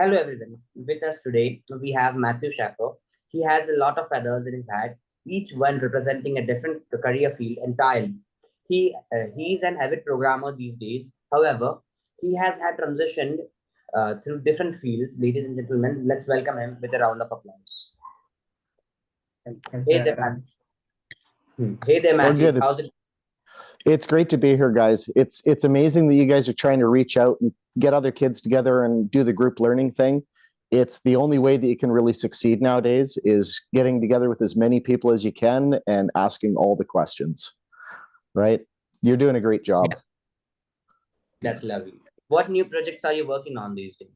Hello everyone. With us today, we have Matthew Schafer. He has a lot of feathers in his hat, each one representing a different career field entirely. He is an avid programmer these days. However, he has had transitioned through different fields. Ladies and gentlemen, let's welcome him with a round of applause. Thanks Hey for there, having me. Matthew. Hey there, Oh, Matthew. good. How's it? It's great to be here, guys. It's amazing that you guys are trying to reach out and get other kids together and do the group learning thing. It's the only way that you can really succeed nowadays is getting together with as many people as you can and asking all the questions, right? You're doing a great job. Yeah. That's lovely. What new projects are you working on these days?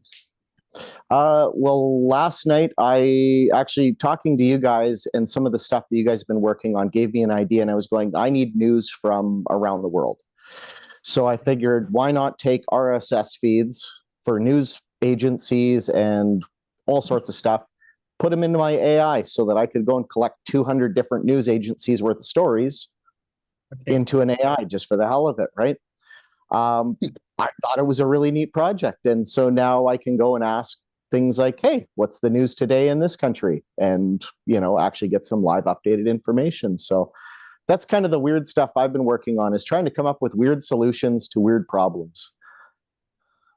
Well, last night I actually talking to you guys and some of the stuff that you guys have been working on gave me an idea, and I was going, I need news from around the world. So I figured, why not take RSS feeds for news agencies and all sorts of stuff, put them into my AI so that I could go and collect 200 different news agencies worth of stories into an AI just for the hell of it, right? I thought it was a really neat project. And so now I can go and ask things like, hey, what's the news today in this country? And, actually get some live updated information. So that's kind of the weird stuff I've been working on, is trying to come up with weird solutions to weird problems.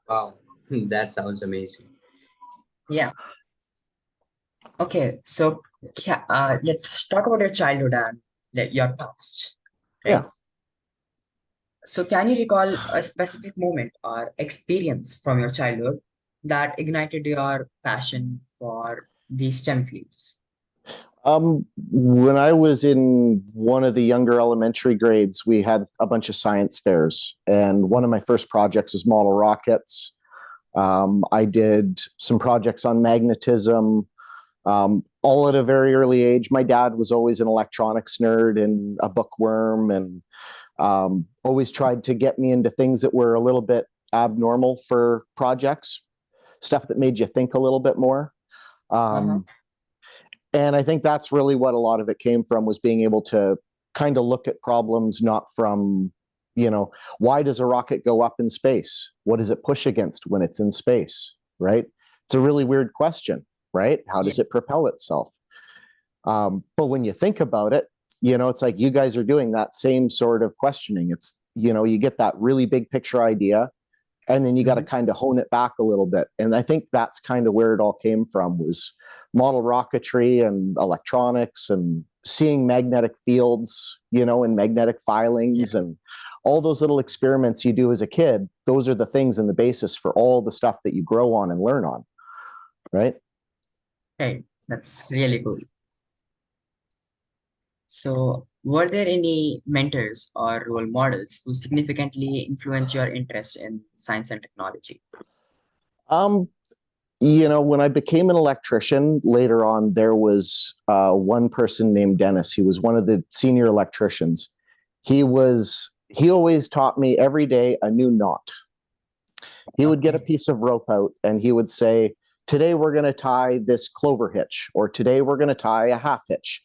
Wow, that sounds amazing. Yeah. Okay. So let's talk about your childhood and your past, right? Yeah. So can you recall a specific moment or experience from your childhood that ignited your passion for the STEM fields? When I was in one of the younger elementary grades, we had a bunch of science fairs, and one of my first projects was model rockets. I did some projects on magnetism, all at a very early age. My dad was always an electronics nerd and a bookworm, and always tried to get me into things that were a little bit abnormal for projects, stuff that made you think a little bit more. And I think that's really what a lot of it came from, was being able to kind of look at problems not from, why does a rocket go up in space? What does it push against when it's in space, right? It's a really weird question, right? How does it propel itself? But when you think about it, it's like you guys are doing that same sort of questioning. It's, you get that really big picture idea, and then you got to kind of hone it back a little bit. And I think that's kind of where it all came from, was model rocketry and electronics and seeing magnetic fields, and magnetic filings and all those little experiments you do as a kid. Those are the things and the basis for all the stuff that you grow on and learn on, right? Right. That's really cool. So were there any mentors or role models who significantly influenced your interest in science and technology? When I became an electrician later on, there was one person named Dennis. He was one of the senior electricians. He always taught me every day a new knot. He would get a piece of rope out and he would say, today we're going to tie this clover hitch, or today we're going to tie a half hitch.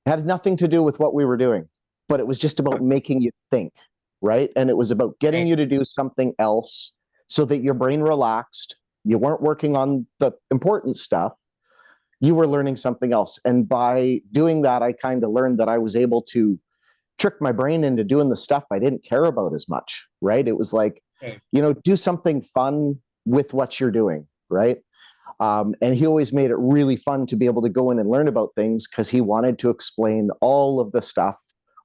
It had nothing to do with what we were doing, but it was just about making you think, right? And it was about getting you to do something else so that your brain relaxed. You weren't working on the important stuff. You were learning something else. And by doing that, I kind of learned that I was able to trick my brain into doing the stuff I didn't care about as much, right? It was like, do something fun with what you're doing, right? And he always made it really fun to be able to go in and learn about things, because he wanted to explain all of the stuff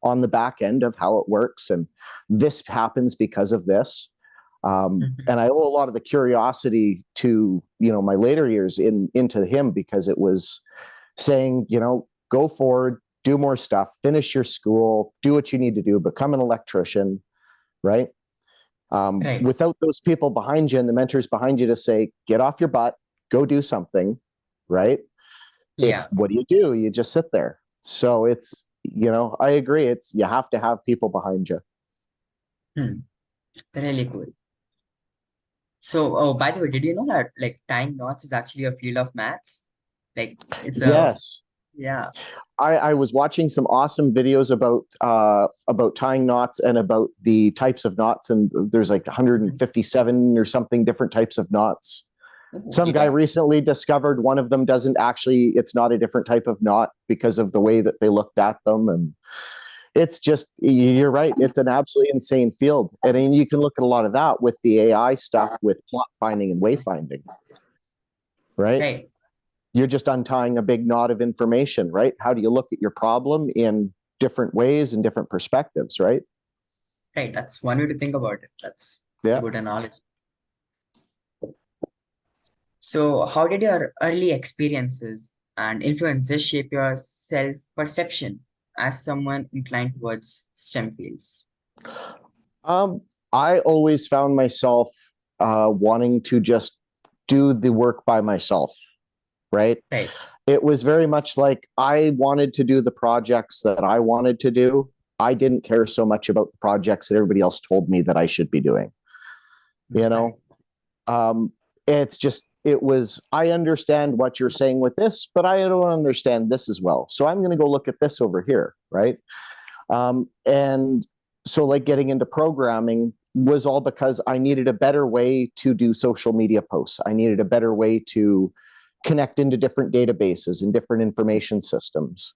on the back end of how it works. And this happens because of this. And I owe a lot of the curiosity to, my later years into him, because it was saying, go forward, do more stuff, finish your school, do what you need to do, become an electrician, right? Without those people behind you and the mentors behind you to say, get off your butt, go do something, right? It's, what do? You just sit there. So it's, I agree. You have to have people behind you. Really cool. So, oh, by the way, did you know that tying knots is actually a field of maths? It's yes. Yeah. I was watching some awesome videos about tying knots and about the types of knots, and there's like 157 or something different types of knots. Some guy Yeah. recently discovered one of them doesn't actually, it's not a different type of knot because of the way that they looked at them. And it's just, you're right. It's an absolutely insane field. And then you can look at a lot of that with the AI stuff with plot finding and wayfinding, right? Right. You're just untying a big knot of information, right? How do you look at your problem in different ways and different perspectives, right? Right. That's one way to think about it. That's Yeah. a good analogy. So, how did your early experiences and influences shape your self-perception as someone inclined towards STEM fields? Um, I always found myself wanting to just do the work by myself, right? Right. It was very much like I wanted to do the projects that I wanted to do. I didn't care so much about the projects that everybody else told me that I should be doing. You know, it's just, it was, I understand what you're saying with this, but I don't understand this as well. So I'm going to go look at this over here, right? And so like getting into programming was all because I needed a better way to do social media posts. I needed a better way to connect into different databases and different information systems.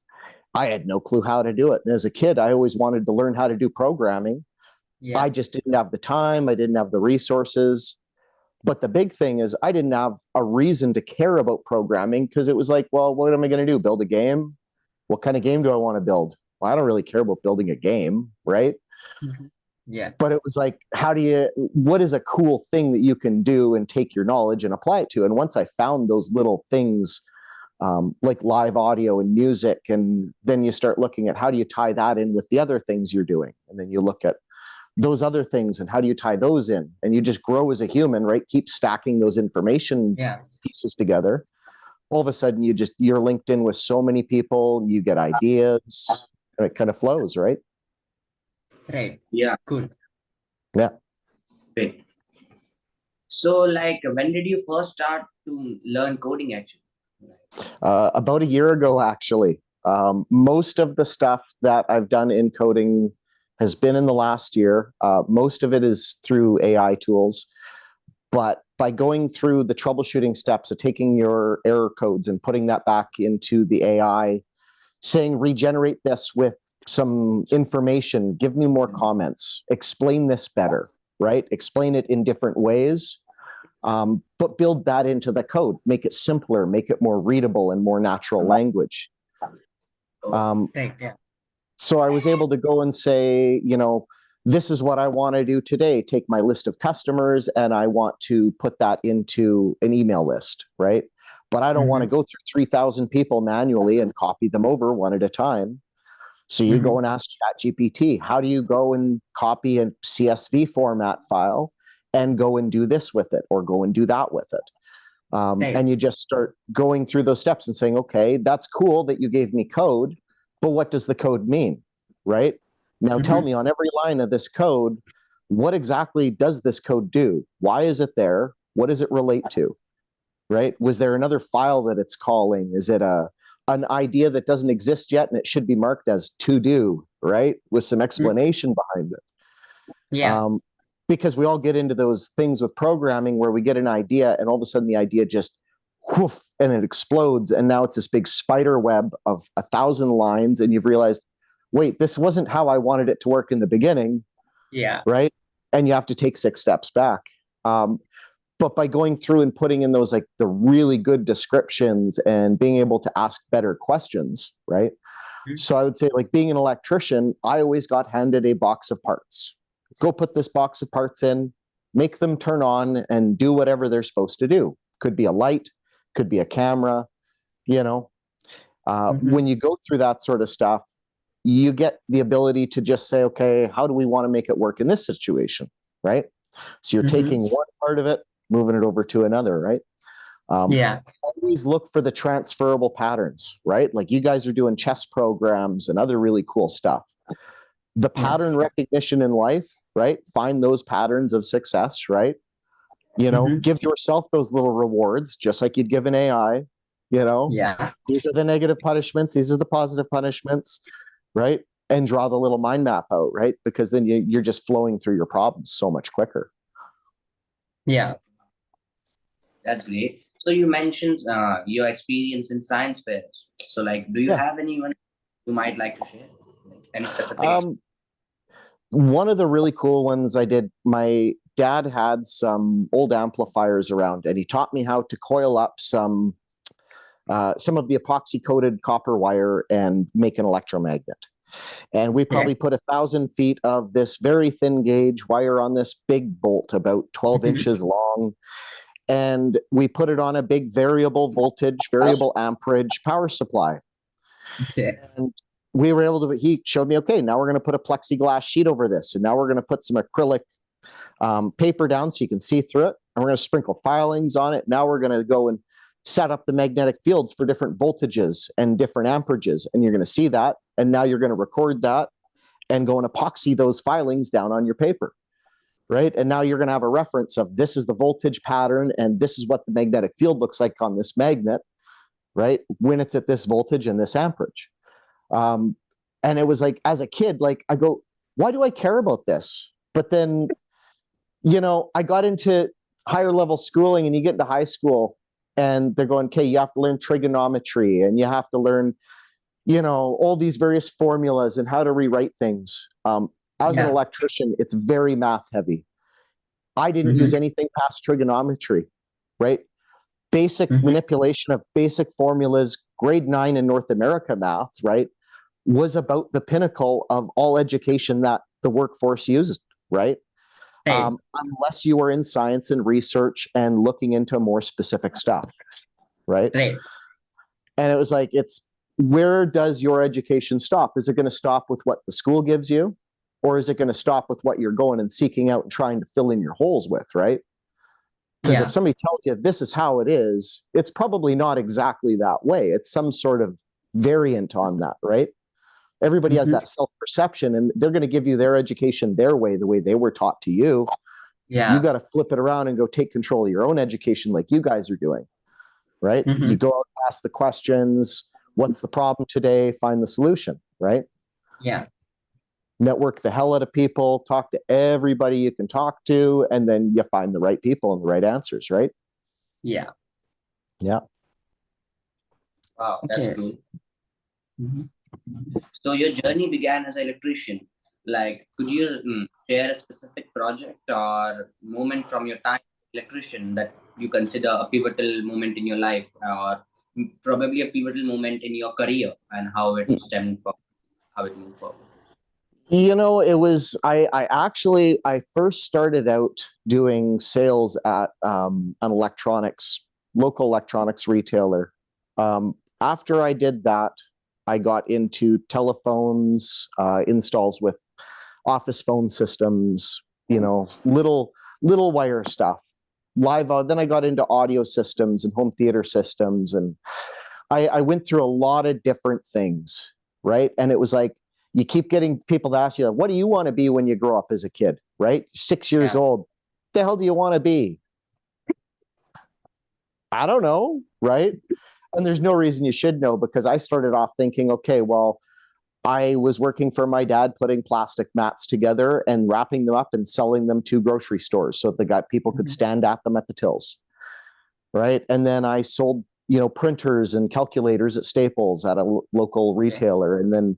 I had no clue how to do it. And as a kid, I always wanted to learn how to do programming. Yeah. I just didn't have the time. I didn't have the resources. But the big thing is I didn't have a reason to care about programming because it was like, well, what am I going to do? Build a game? What kind of game do I want to build? Well, I don't really care about building a game, right? Mhm. Yeah. But it was like, what is a cool thing that you can do and take your knowledge and apply it to? And once I found those little things, like live audio and music, and then you start looking at how do you tie that in with the other things you're doing? And then you look at those other things and how do you tie those in? And you just grow as a human, right? Keep stacking those information Yeah. pieces together. All of a sudden, you're linked in with so many people, you get ideas, and it kind of flows, right? Right. Yeah, Cool. Yeah. great. So, like, when did you first start to learn coding actually? About a year ago, actually. Most of the stuff that I've done in coding has been in the last year. Most of it is through AI tools. But by going through the troubleshooting steps of taking your error codes and putting that back into the AI, saying, regenerate this with some information, give me more comments, explain this better, right? Explain it in different ways, but build that into the code, make it simpler, make it more readable and more natural language. Right. Yeah. So I was able to go and say, this is what I want to do today. Take my list of customers and I want to put that into an email list, right? But I don't want to go through 3,000 people manually and copy them over one at a time. So you go and ask ChatGPT, how do you go and copy a CSV format file and go and do this with it or go and do that with it? Right. And you just start going through those steps and saying, okay, that's cool that you gave me code, but what does the code mean, right? Now tell me on every line of this code, what exactly does this code do? Why is it there? What does it relate to, right? Was there another file that it's calling? Is it an idea that doesn't exist yet and it should be marked as to do, right? With some explanation behind it. Yeah. Because we all get into those things with programming where we get an idea and all of a sudden the idea just whoof, and it explodes. And now it's this big spider web of 1,000 lines. And you've realized, wait, this wasn't how I wanted it to work in the beginning. Yeah. Right. And you have to take 6 steps back. But by going through and putting in those, like the really good descriptions and being able to ask better questions, right? So I would say, like being an electrician, I always got handed a box of parts. Go put this box of parts in, make them turn on and do whatever they're supposed to do. Could be a light, could be a camera, When you go through that sort of stuff, you get the ability to just say, okay, how do we want to make it work in this situation, right? So you're taking one part of it, moving it over to another, right? Yeah. Always look for the transferable patterns, right? Like you guys are doing chess programs and other really cool stuff. The pattern recognition in life, right? Find those patterns of success, right? Give yourself those little rewards, just like you'd give an AI, Yeah. These are the negative punishments. These are the positive punishments, right? And draw the little mind map out, right? Because then you're just flowing through your problems so much quicker. Yeah. That's great. So you mentioned your experience in science fairs. So like, do you Yeah. have anyone you might like to share? Like, any specific? One of the really cool ones I did, my dad had some old amplifiers around, and he taught me how to coil up some of the epoxy coated copper wire and make an electromagnet. And we probably put 1,000 feet of this very thin gauge wire on this big bolt, about 12 inches long. And we put it on a big variable voltage, variable amperage power supply. Okay. And we were able to, he showed me, okay, now we're going to put a plexiglass sheet over this. And now we're going to put some acrylic paper down so you can see through it. And we're going to sprinkle filings on it. Now we're going to go and set up the magnetic fields for different voltages and different amperages. And you're going to see that. And now you're going to record that and go and epoxy those filings down on your paper. Right. And now you're going to have a reference of this is the voltage pattern and this is what the magnetic field looks like on this magnet, right? When it's at this voltage and this amperage. And it was like, as a kid, like I go, why do I care about this? But then, you know, I got into higher level schooling and you get into high school and they're going, okay, you have to learn trigonometry and you have to learn, you know, all these various formulas and how to rewrite things. As an electrician, it's very math heavy. I didn't use anything past trigonometry, right? Basic manipulation of basic formulas, grade 9 in North America math, right, was about the pinnacle of all education that the workforce uses, right? Unless you were in science and research and looking into more specific stuff, right? Right. And it was like, it's where does your education stop? Is it going to stop with what the school gives you? Or is it going to stop with what you're going and seeking out and trying to fill in your holes with, right? Because if somebody tells you this is how it is, it's probably not exactly that way. It's some sort of variant on that, right? Everybody has that self-perception and they're going to give you their education their way, the way they were taught to you. You got to flip it around and go take control of your own education like you guys are doing, right? You go out, ask the questions, what's the problem today, find the solution, right? Yeah. Network the hell out of people, talk to everybody you can talk to, and then you find the right people and the right answers, right? Yeah. Yeah. Wow, that's cool. So your journey began as an electrician. Like, could you share a specific project or moment from your time as an electrician that you consider a pivotal moment in your life, or probably a pivotal moment in your career, and how it stemmed from, how it moved forward? You know, it was, I first started out doing sales at an local electronics retailer. After I did that, I got into telephones, installs with office phone systems, you know, little wire stuff, then I got into audio systems and home theater systems. And I went through a lot of different things, right? And it was like, you keep getting people to ask you, what do you want to be when you grow up as a kid, right? 6 years old. What the hell do you want to be? I don't know, right? And there's no reason you should know, because I started off thinking, okay, well, I was working for my dad putting plastic mats together and wrapping them up and selling them to grocery stores so that people could stand at them at the tills, right? And then I sold, you know, printers and calculators at Staples at a local retailer. And then,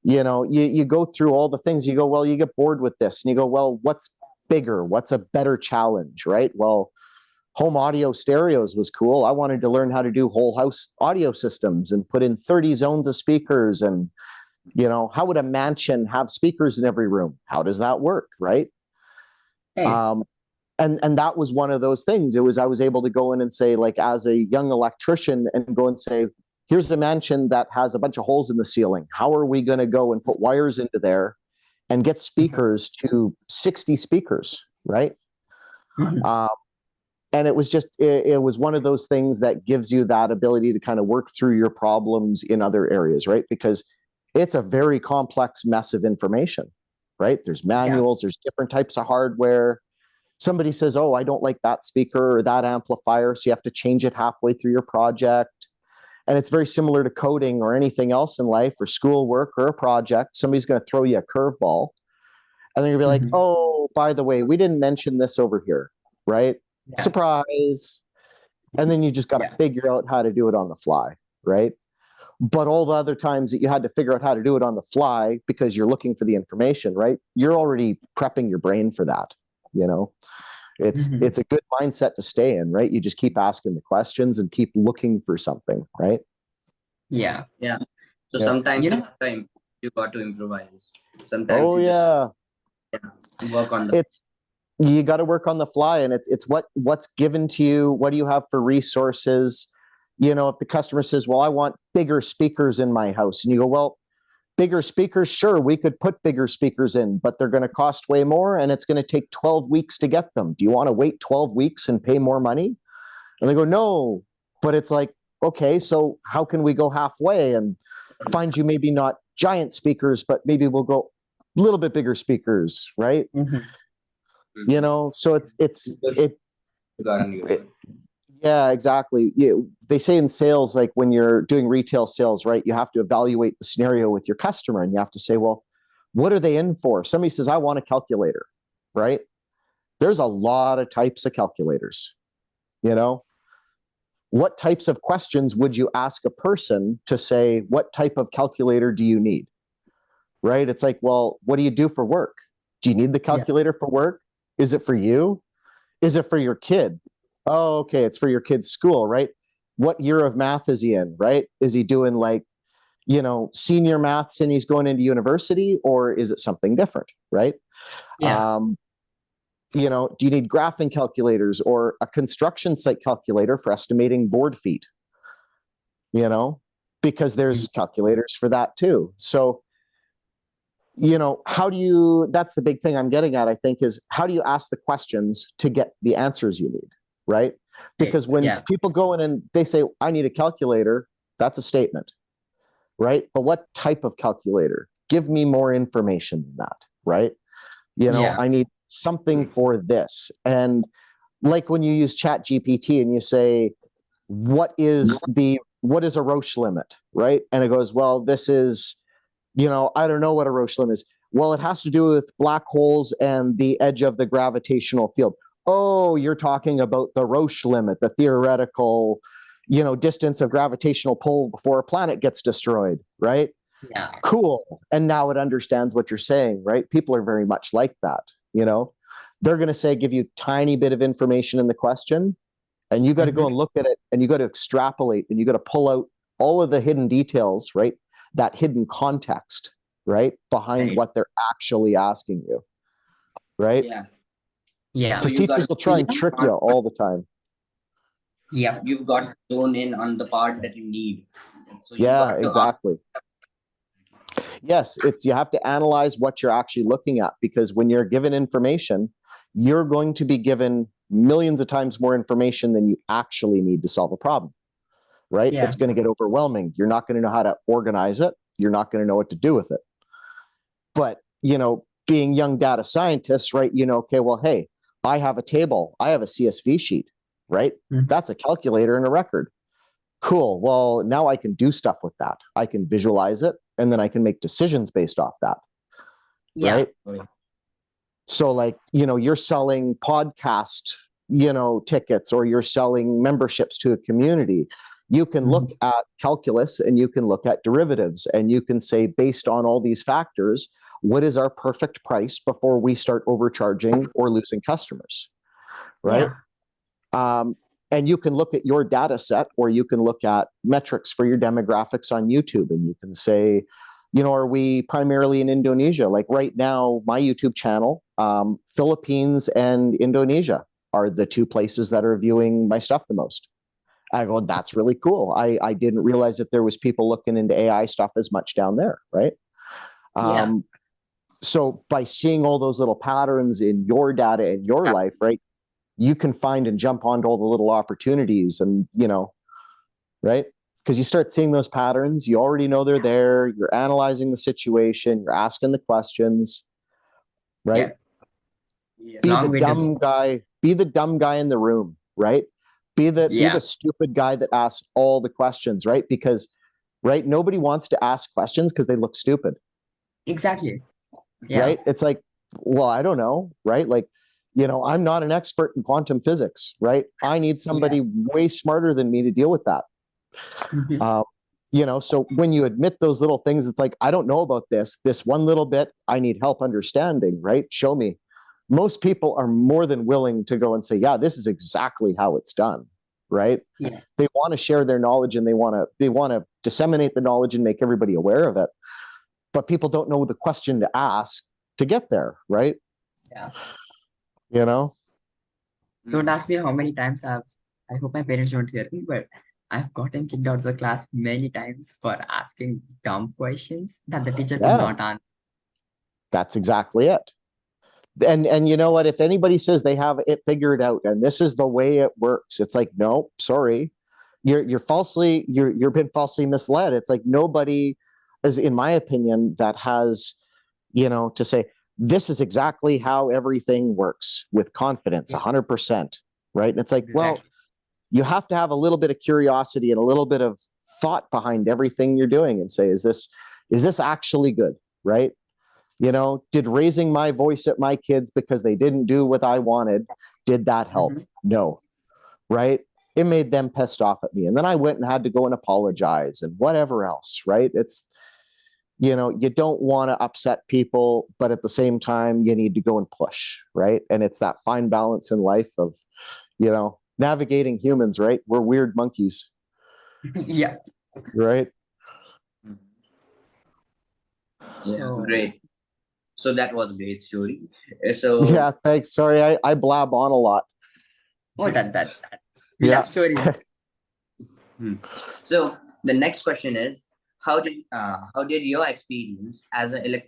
you know, you go through all the things. You go, well, you get bored with this. And you go, well, what's bigger? What's a better challenge, right? Well, home audio stereos was cool. I wanted to learn how to do whole house audio systems and put in 30 zones of speakers. And, you know, how would a mansion have speakers in every room? How does that work, right? And that was one of those things. I was able to go in and say, like, as a young electrician, and go and say, here's a mansion that has a bunch of holes in the ceiling. How are we going to go and put wires into there and get speakers to 60 speakers, right? And it was just, it was one of those things that gives you that ability to kind of work through your problems in other areas, right? Because it's a very complex mess of information, right? There's manuals, there's different types of hardware. Somebody says, oh, I don't like that speaker or that amplifier, so you have to change it halfway through your project. And it's very similar to coding or anything else in life or schoolwork or a project. Somebody's going to throw you a curveball. And then you'll be like, oh, by the way, we didn't mention this over here, right? Surprise. And then you just got to figure out how to do it on the fly, right? But all the other times that you had to figure out how to do it on the fly because you're looking for the information, right? You're already prepping your brain for that, you know? It's a good mindset to stay in, right? You just keep asking the questions and keep looking for something, right? Yeah. Yeah. So Yeah. sometimes You know, you got to improvise. Sometimes Oh you yeah. just work on the It's you got to work on the fly, and it's what's given to you. What do you have for resources? You know, if the customer says, well, I want bigger speakers in my house, and you go, well, bigger speakers, sure, we could put bigger speakers in, but they're going to cost way more, and it's going to take 12 weeks to get them. Do you want to wait 12 weeks and pay more money? And they go, no. But it's like, okay, so how can we go halfway and find you maybe not giant speakers, but maybe we'll go a little bit bigger speakers, right? You know, so it yeah, exactly. They say in sales, like when you're doing retail sales, right, you have to evaluate the scenario with your customer, and you have to say, well, what are they in for? Somebody says, I want a calculator, right? There's a lot of types of calculators. You know, what types of questions would you ask a person to say, what type of calculator do you need? Right? It's like, well, what do you do for work? Do you need the calculator for work? Is it for you? Is it for your kid? Oh, okay, it's for your kid's school, right? What year of math is he in, right? Is he doing like, you know, senior maths and he's going into university, or is it something different, right? You know, do you need graphing calculators or a construction site calculator for estimating board feet? You know, because there's calculators for that too. So, you know, that's the big thing I'm getting at, I think, is how do you ask the questions to get the answers you need, right? Because when people go in and they say, I need a calculator, that's a statement, right? But what type of calculator? Give me more information than that, right? You know, I need something for this. And like when you use Chat GPT and you say, what is a Roche limit, right? And it goes, well, this is, you know, I don't know what a Roche limit is. Well, it has to do with black holes and the edge of the gravitational field. Oh, you're talking about the Roche limit, the theoretical, you know, distance of gravitational pull before a planet gets destroyed, right? Yeah. Cool. And now it understands what you're saying, right? People are very much like that, you know? They're going to say, give you tiny bit of information in the question, and you got to go and look at it, and you got to extrapolate, and you got to pull out all of the hidden details, right? That hidden context, right? Behind what they're actually asking you, right? Yeah. Because teachers will try and trick you all the time. Yeah. You've got to zone in on the part that you need. So Exactly. Yes, you have to analyze what you're actually looking at, because when you're given information, you're going to be given millions of times more information than you actually need to solve a problem, right? Yeah. It's going to get overwhelming. You're not going to know how to organize it. You're not going to know what to do with it. But, you know, being young data scientists, right, you know, okay, well, hey, I have a table. I have a CSV sheet, right? That's a calculator and a record. Cool. Well, now I can do stuff with that. I can visualize it, and then I can make decisions based off that. Right? So like, you know, you're selling podcast, you know, tickets, or you're selling memberships to a community. You can look at calculus, and you can look at derivatives, and you can say, based on all these factors, what is our perfect price before we start overcharging or losing customers, right? And you can look at your data set, or you can look at metrics for your demographics on YouTube, and you can say, you know, are we primarily in Indonesia? Like right now, my YouTube channel, Philippines and Indonesia are the two places that are viewing my stuff the most. I go, that's really cool. I didn't realize that there was people looking into AI stuff as much down there, right? So by seeing all those little patterns in your data in your life, right, you can find and jump onto all the little opportunities, and, you know, right? Because you start seeing those patterns, you already know they're there, you're analyzing the situation, you're asking the questions, right? Be the dumb guy in the room, right? Be the stupid guy that asks all the questions, right? Because, right, nobody wants to ask questions because they look stupid. Exactly. Right? It's like, well, I don't know, right? Like, I'm not an expert in quantum physics, right? I need somebody way smarter than me to deal with that. So when you admit those little things, it's like, I don't know about this one little bit, I need help understanding, right? Show me. Most people are more than willing to go and say, yeah, this is exactly how it's done, right? Yeah. They want to share their knowledge, and they want to disseminate the knowledge and make everybody aware of it. But people don't know the question to ask to get there, right? Yeah. Mm-hmm. Don't ask me how many times I hope my parents don't hear me, but I've gotten kicked out of the class many times for asking dumb questions that the teacher could Yeah, not answer. that's exactly it. And you know what? If anybody says they have it figured out and this is the way it works, it's like, no, sorry, you're been falsely misled. It's like nobody is, in my opinion, that has, to say this is exactly how everything works with confidence, 100%, right? And it's like, well, you have to have a little bit of curiosity and a little bit of thought behind everything you're doing, and say, is this actually good, right? Did raising my voice at my kids because they didn't do what I wanted, did that help? No, right? It made them pissed off at me. And then I went and had to go and apologize and whatever else, right? It's, you don't want to upset people, but at the same time, you need to go and push, right? And it's that fine balance in life of, navigating humans, right? We're weird monkeys. Yeah. Right? So Great. So that was a great story. So Yeah, thanks. Sorry, I blab on a lot. we Yeah. love stories. So the next question is, how did your experience as an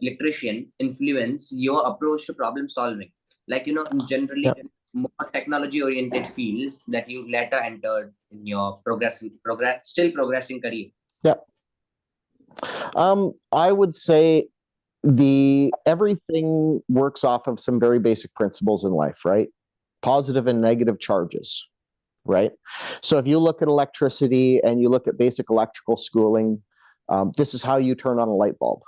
electrician influence your approach to problem solving? Like, in generally more technology oriented fields that you later entered in your still progressing career. Yeah. I would say everything works off of some very basic principles in life, right? Positive and negative charges, right? So if you look at electricity and you look at basic electrical schooling, this is how you turn on a light bulb.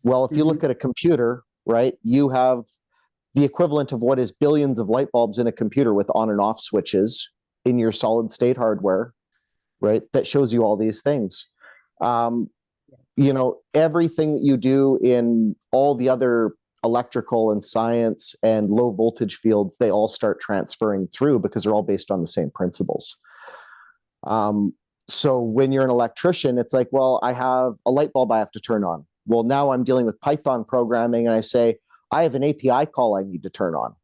Well, if you look at a computer, right, you have the equivalent of what is billions of light bulbs in a computer with on and off switches in your solid state hardware, right? That shows you all these things. Everything that you do in all the other electrical and science and low voltage fields, they all start transferring through because they're all based on the same principles. So when you're an electrician, it's like, well, I have a light bulb I have to turn on. Well, now I'm dealing with Python programming and I say, I have an API call I need to turn on,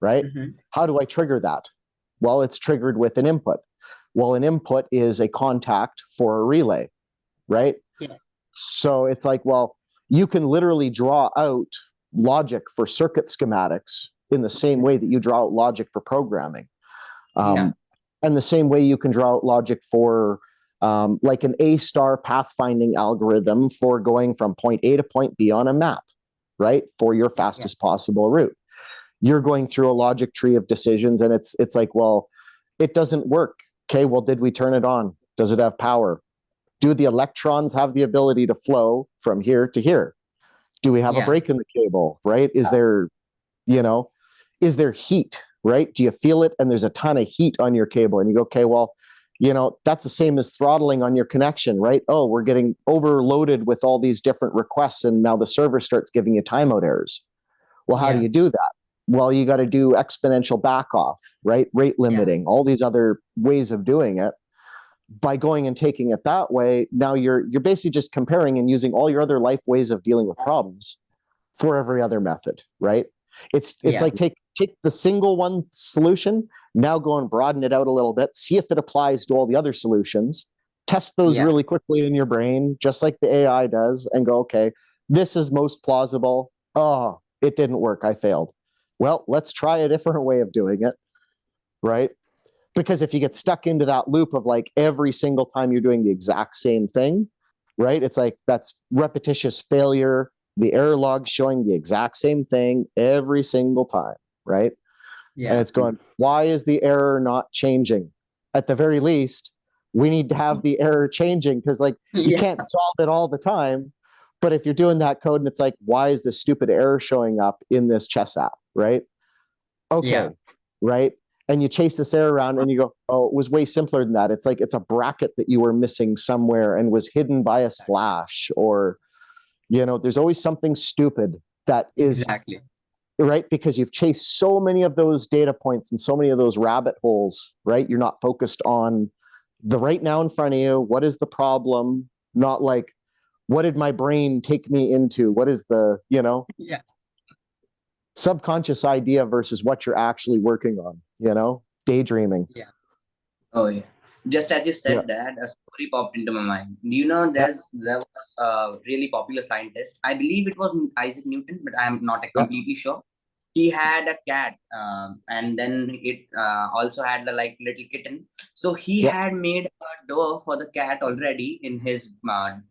right? How do I trigger that? Well, it's triggered with an input. Well, an input is a contact for a relay, right? Yeah. So it's like, well, you can literally draw out logic for circuit schematics in the same way that you draw out logic for programming. And the same way you can draw out logic for like an A-star pathfinding algorithm for going from point A to point B on a map, right? For your fastest possible route. You're going through a logic tree of decisions and it's like, well, it doesn't work. Okay, well, did we turn it on? Does it have power? Do the electrons have the ability to flow from here to here? Do we have a break in the cable, right? Is there heat, right? Do you feel it? And there's a ton of heat on your cable and you go, okay, well, that's the same as throttling on your connection, right? Oh, we're getting overloaded with all these different requests and now the server starts giving you timeout errors. Well, how do you do that? Well, you got to do exponential back off, right? Rate limiting, all these other ways of doing it. By going and taking it that way, now you're basically just comparing and using all your other life ways of dealing with problems for every other method, right? It's like take the single one solution, now go and broaden it out a little bit, see if it applies to all the other solutions, test those really quickly in your brain, just like the AI does, and go, okay, this is most plausible. Oh, it didn't work. I failed. Well, let's try a different way of doing it, right? Because if you get stuck into that loop of like every single time you're doing the exact same thing, right? It's like that's repetitious failure, the error log showing the exact same thing every single time, right? And it's going, why is the error not changing? At the very least, we need to have the error changing because like you can't solve it all the time. But if you're doing that code and it's like, why is this stupid error showing up in this chess app, right? Okay, Yeah. right? And you chase this air around and you go, oh, it was way simpler than that. It's like it's a bracket that you were missing somewhere and was hidden by a slash, or, there's always something stupid that is Exactly. right, because you've chased so many of those data points and so many of those rabbit holes, right? You're not focused on the right now in front of you. What is the problem? Not like, what did my brain take me into? What is the, Yeah. subconscious idea versus what you're actually working on, daydreaming. Yeah. Oh yeah. Just as you Yeah. said that, a story popped into my mind. Yeah. There was a really popular scientist. I believe it was Isaac Newton, but I'm not Yeah. completely sure. He had a cat, and then it also had the like little kitten. So he Yeah. had made a door for the cat already in his.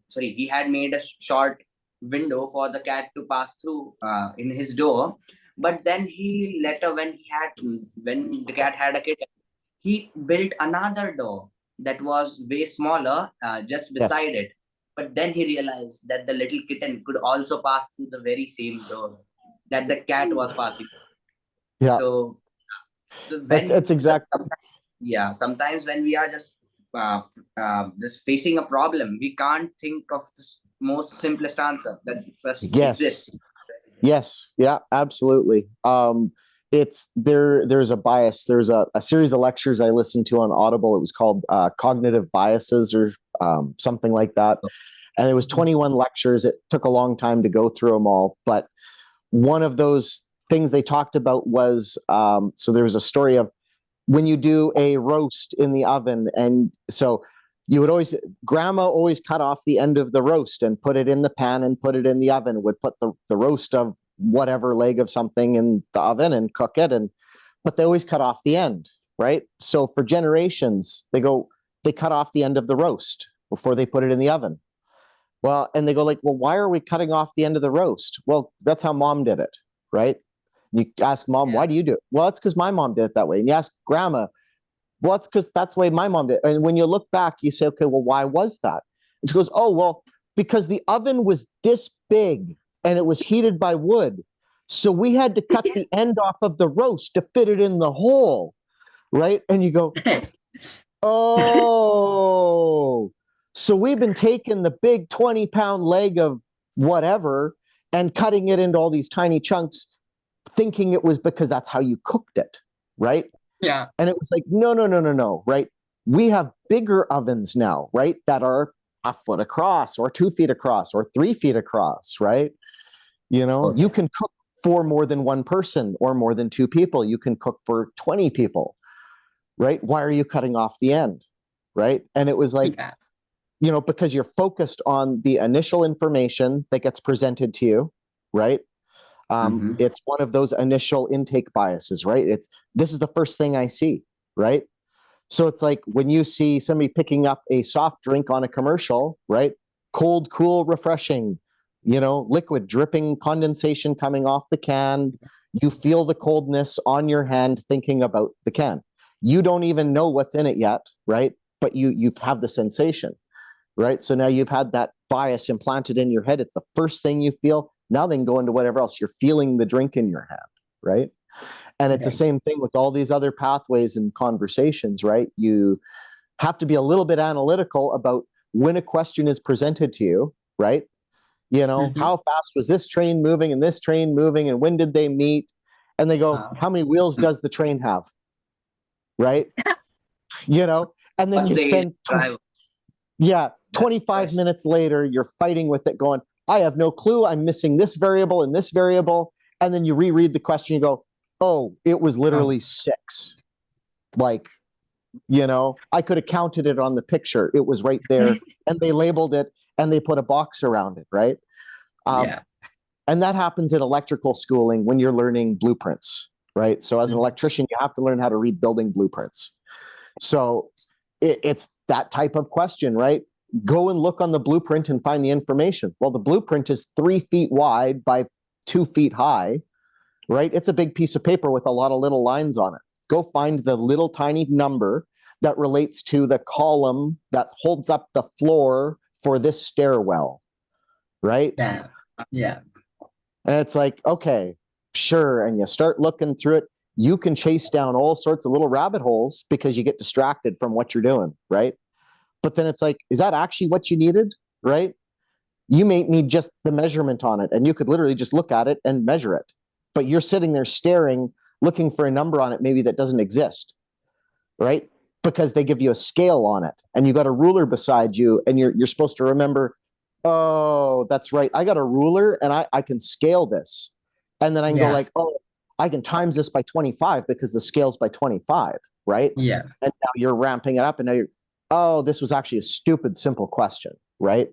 Sorry, he had made a short window for the cat to pass through in his door. But then he later, when the cat had a kitten, he built another door that was way smaller just Yes. beside it. But then he realized that the little kitten could also pass through the very same door that the cat was passing. Yeah. So, so That's exactly. yeah, sometimes when we are just facing a problem, we can't think of the most simplest answer that just Yes. exists. Yes. Yeah, absolutely. It's there's a bias. There's a series of lectures I listened to on Audible. It was called Cognitive Biases, or something like that. And it was 21 lectures. It took a long time to go through them all. But one of those things they talked about was, so there was a story of when you do a roast in the oven. And so grandma always cut off the end of the roast and put it in the pan and put it in the oven, would put the roast of whatever leg of something in the oven and cook it. But they always cut off the end, right? So for generations, they cut off the end of the roast before they put it in the oven. Well, and they go like, well, why are we cutting off the end of the roast? Well, that's how mom did it, right? And you ask mom, why do you do it? Well, it's because my mom did it that way. And you ask grandma, well, it's because that's the way my mom did it. And when you look back, you say, okay, well, why was that? And she goes, oh, well, because the oven was this big and it was heated by wood. So we had to cut the end off of the roast to fit it in the hole, right? And you go, oh, so we've been taking the big 20-pound leg of whatever and cutting it into all these tiny chunks, thinking it was because that's how you cooked it, right? Yeah. And it was like, no, right? We have bigger ovens now, right? That are a foot across or 2 feet across or 3 feet across, right? Okay. You can cook for more than one person or more than 2 people. You can cook for 20 people, right? Why are you cutting off the end, right? And it was like, because you're focused on the initial information that gets presented to you, right? It's one of those initial intake biases, right? This is the first thing I see, right? So it's like when you see somebody picking up a soft drink on a commercial, right? Cold, cool, refreshing, liquid dripping, condensation coming off the can. You feel the coldness on your hand thinking about the can. You don't even know what's in it yet, right? But you have the sensation, right? So now you've had that bias implanted in your head. It's the first thing you feel. Now they can go into whatever else. You're feeling the drink in your hand, right? And it's the same thing with all these other pathways and conversations, right? You have to be a little bit analytical about when a question is presented to you, right? How fast was this train moving and this train moving and when did they meet? And they go, how many wheels does the train have? Right? And then you spend 25 minutes later, you're fighting with it going, I have no clue. I'm missing this variable and this variable. And then you reread the question, you go, oh, it was literally 6. Like, I could have counted it on the picture. It was right there. And they labeled it and they put a box around it, right? And that happens in electrical schooling when you're learning blueprints, right? So as an electrician, you have to learn how to read building blueprints. So it's that type of question, right? Go and look on the blueprint and find the information. Well, the blueprint is 3 feet wide by 2 feet high, right? It's a big piece of paper with a lot of little lines on it. Go find the little tiny number that relates to the column that holds up the floor for this stairwell, right? Yeah. And it's like, okay, Sure. And you start looking through it, you can chase down all sorts of little rabbit holes because you get distracted from what you're doing, right? But then it's like, is that actually what you needed, right? You may need just the measurement on it, and you could literally just look at it and measure it. But you're sitting there staring, looking for a number on it maybe that doesn't exist, right? Because they give you a scale on it, and you got a ruler beside you, and you're supposed to remember, oh, that's right, I got a ruler and I can scale this. And then I can go like, oh, I can times this by 25 because the scale's by 25, right? Yeah. And now you're ramping it up, and now you're, oh, this was actually a stupid, simple question, right?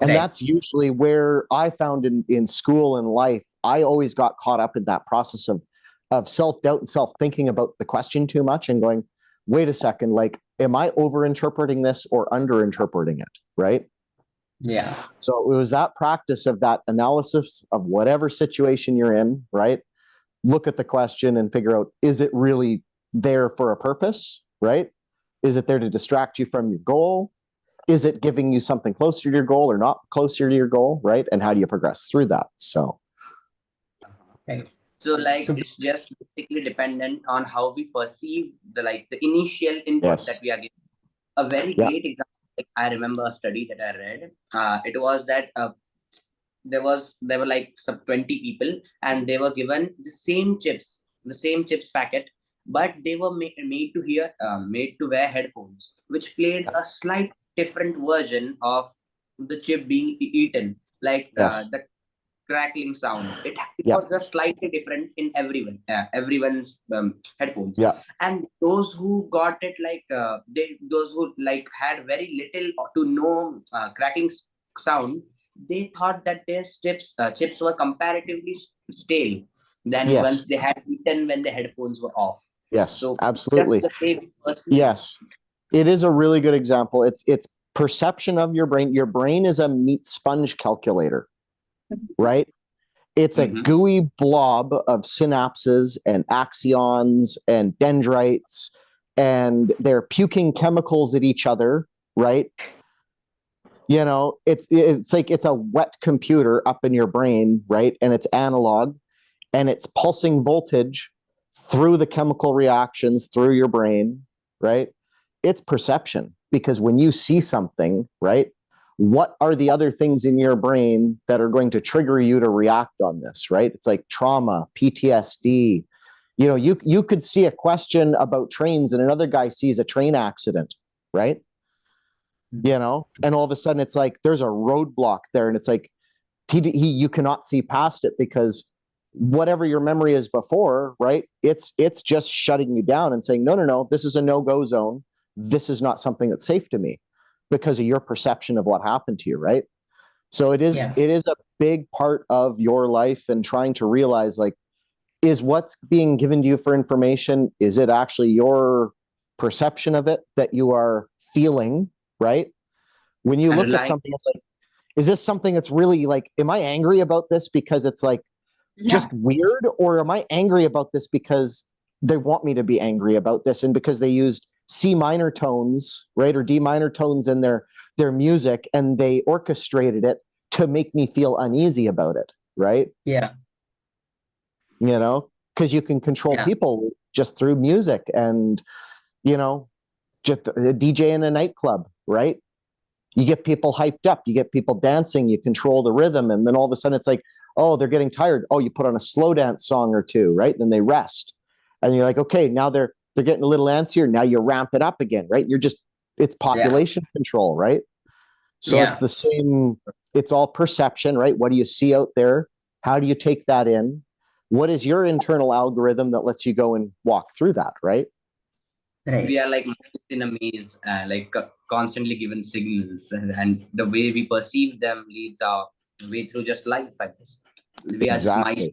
And Right. that's usually where I found in school and life, I always got caught up in that process of self-doubt and self-thinking about the question too much and going, wait a second, like, am I over-interpreting this or under-interpreting it, right? Yeah. So it was that practice of that analysis of whatever situation you're in, right? Look at the question and figure out, is it really there for a purpose, right? Is it there to distract you from your goal? Is it giving you something closer to your goal or not closer to your goal, right? And how do you progress through that? So, Right. So like So it's just basically dependent on how we perceive the initial input yes. that we are getting. A very Yeah. great example, like I remember a study that I read. It was that there were like some 20 people, and they were given the same chips packet, but they were made to wear headphones, which played a slight different version of the chip being eaten, like Yes. the crackling sound. It Yeah. was just slightly different in everyone's headphones. Yeah. And those who got it, like those who like had very little to no crackling sound, they thought that their chips were comparatively stale than Yes. once they had eaten when the headphones were off. Yes, So absolutely. just the way we perceive. Yes. It is a really good example. It's perception of your brain. Your brain is a meat sponge calculator, right? It's a Mhm. gooey blob of synapses and axons and dendrites, and they're puking chemicals at each other, right? You know, it's like it's a wet computer up in your brain, right? And it's analog, and it's pulsing voltage through the chemical reactions through your brain, right? It's perception, because when you see something, right, what are the other things in your brain that are going to trigger you to react on this, right? It's like trauma, PTSD. You know, you could see a question about trains and another guy sees a train accident, right? You know, and all of a sudden it's like there's a roadblock there, and it's like you cannot see past it because whatever your memory is before, right? It's just shutting you down and saying, no, this is a no-go zone. This is not something that's safe to me because of your perception of what happened to you, right? So it is a big part of your life, and trying to realize, like, is what's being given to you for information, is it actually your perception of it that you are feeling, right? When you And look at relying- something, it's like, is this something that's really like, am I angry about this because it's like just weird, or am I angry about this because they want me to be angry about this, and because they used C minor tones, right, or D minor tones in their music, and they orchestrated it to make me feel uneasy about it, right? Yeah. You know, because you can control people just through music, and you know, just a DJ in a nightclub, right? You get people hyped up, you get people dancing, you control the rhythm, and then all of a sudden it's like, oh, they're getting tired. Oh, you put on a slow dance song or two, right? Then they rest, and you're like, okay, now they're getting a little antsier. Now you ramp it up again, right? It's population control, right? So it's the same. It's all perception, right? What do you see out there? How do you take that in? What is your internal algorithm that lets you go and walk through that, right? Right. We are like in a maze, constantly given signals, and the way we perceive them leads our way through just life, I guess. We are just mice.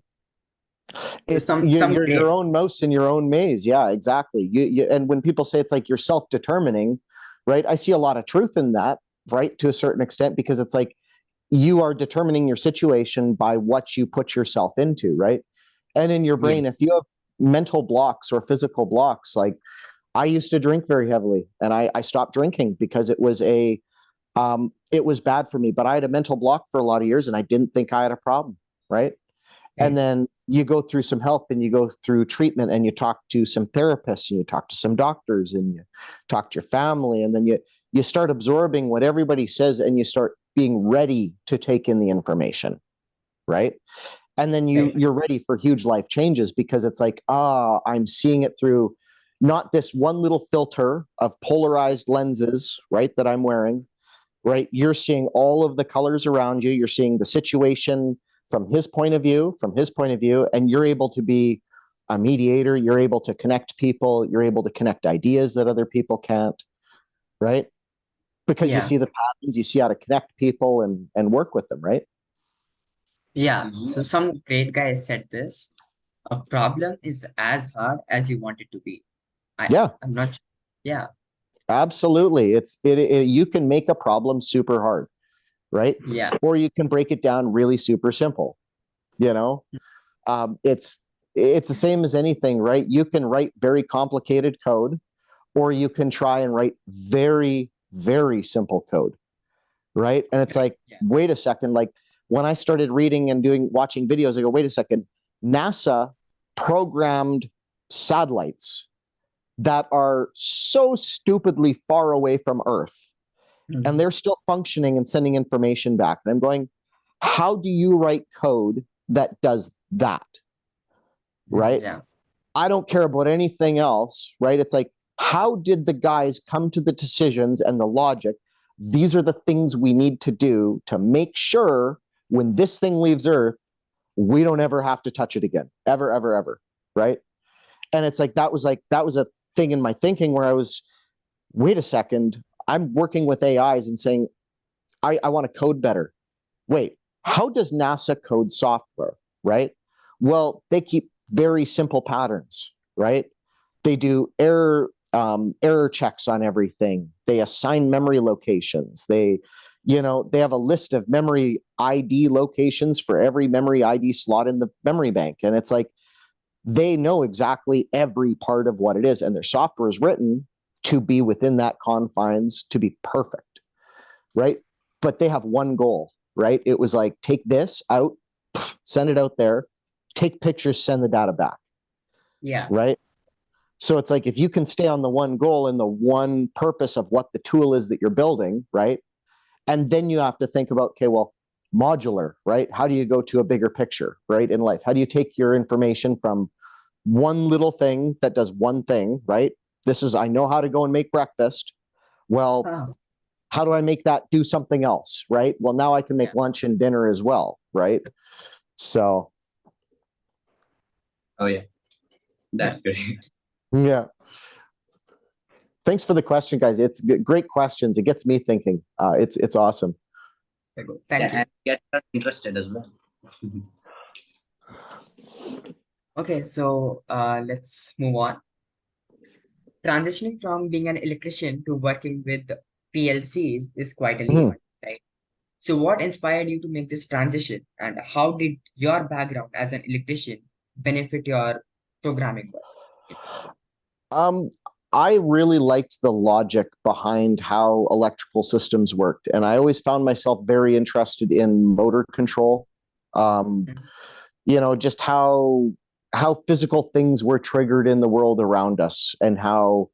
It's you're your own mouse in your own maze. Yeah, exactly. And when people say it's like you're self-determining, right? I see a lot of truth in that, right? To a certain extent, because it's like you are determining your situation by what you put yourself into, right? And in your brain, if you have mental blocks or physical blocks, like I used to drink very heavily, and I stopped drinking because it was it was bad for me, but I had a mental block for a lot of years and I didn't think I had a problem, right? And then you go through some help and you go through treatment and you talk to some therapists and you talk to some doctors and you talk to your family. And then you start absorbing what everybody says and you start being ready to take in the information, right? And then you're ready for huge life changes because it's like, I'm seeing it through not this one little filter of polarized lenses, right, that I'm wearing, right? You're seeing all of the colors around you. You're seeing the situation from his point of view, and you're able to be a mediator. You're able to connect people. You're able to connect ideas that other people can't, right? Because you see the patterns, you see how to connect people and work with them, right? Yeah. So some great guy said this. A problem is as hard as you want it to be. Yeah. I'm not. Yeah. Absolutely. You can make a problem super hard, right? Yeah. Or you can break it down really super simple. You know, it's the same as anything, right? You can write very complicated code, or you can try and write very, very simple code, right? And it's like, wait a second. Like when I started reading and watching videos, I go, wait a second. NASA programmed satellites that are so stupidly far away from Earth, and they're still functioning and sending information back. And I'm going, how do you write code that does that? Right? Yeah. I don't care about anything else, right? It's like, how did the guys come to the decisions and the logic? These are the things we need to do to make sure when this thing leaves Earth, we don't ever have to touch it again, ever, ever, ever, right? And it's like that was a thing in my thinking where I was, wait a second, I'm working with AIs and saying, I want to code better. Wait, how does NASA code software, right? Well, they keep very simple patterns, right? They do error checks on everything. They assign memory locations. They have a list of memory ID locations for every memory ID slot in the memory bank. And it's like, they know exactly every part of what it is. And their software is written to be within that confines, to be perfect, right? But they have one goal, right? It was like, take this out, send it out there, take pictures, send the data back. Yeah. Right? So it's like, if you can stay on the one goal and the one purpose of what the tool is that you're building, right? And then you have to think about, okay, well, modular, right? How do you go to a bigger picture, right, in life? How do you take your information from one little thing that does one thing, right? This is, I know how to go and make breakfast. Well, how do I make that do something else, right? Well, now I can make lunch and dinner as well, right? So. Oh, yeah. That's great. Yeah. Thanks for the question, guys. It's great questions. It gets me thinking. It's awesome. Thank you. And get us interested as well. Okay, so let's move on. Transitioning from being an electrician to working with PLCs is quite a leap, right? So what inspired you to make this transition, and how did your background as an electrician benefit your programming work? I really liked the logic behind how electrical systems worked, and I always found myself very interested in motor control. Just how physical things were triggered in the world around us, and how,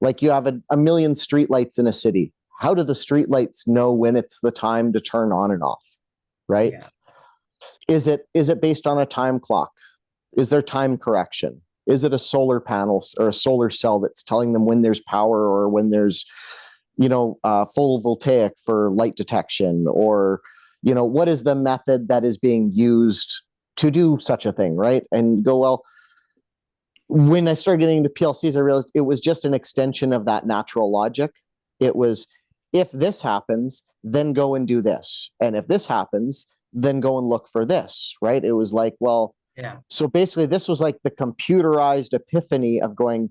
like, you have a million streetlights in a city. How do the streetlights know when it's the time to turn on and off, right? Yeah. Is it based on a time clock? Is there time correction? Is it a solar panel or a solar cell that's telling them when there's power, or when there's, photovoltaic for light detection? Or, what is the method that is being used to do such a thing, right? And go, well, when I started getting into PLCs, I realized it was just an extension of that natural logic. It was, if this happens, then go and do this. And if this happens, then go and look for this, right? It was like, well, Yeah. so basically this was like the computerized epiphany of going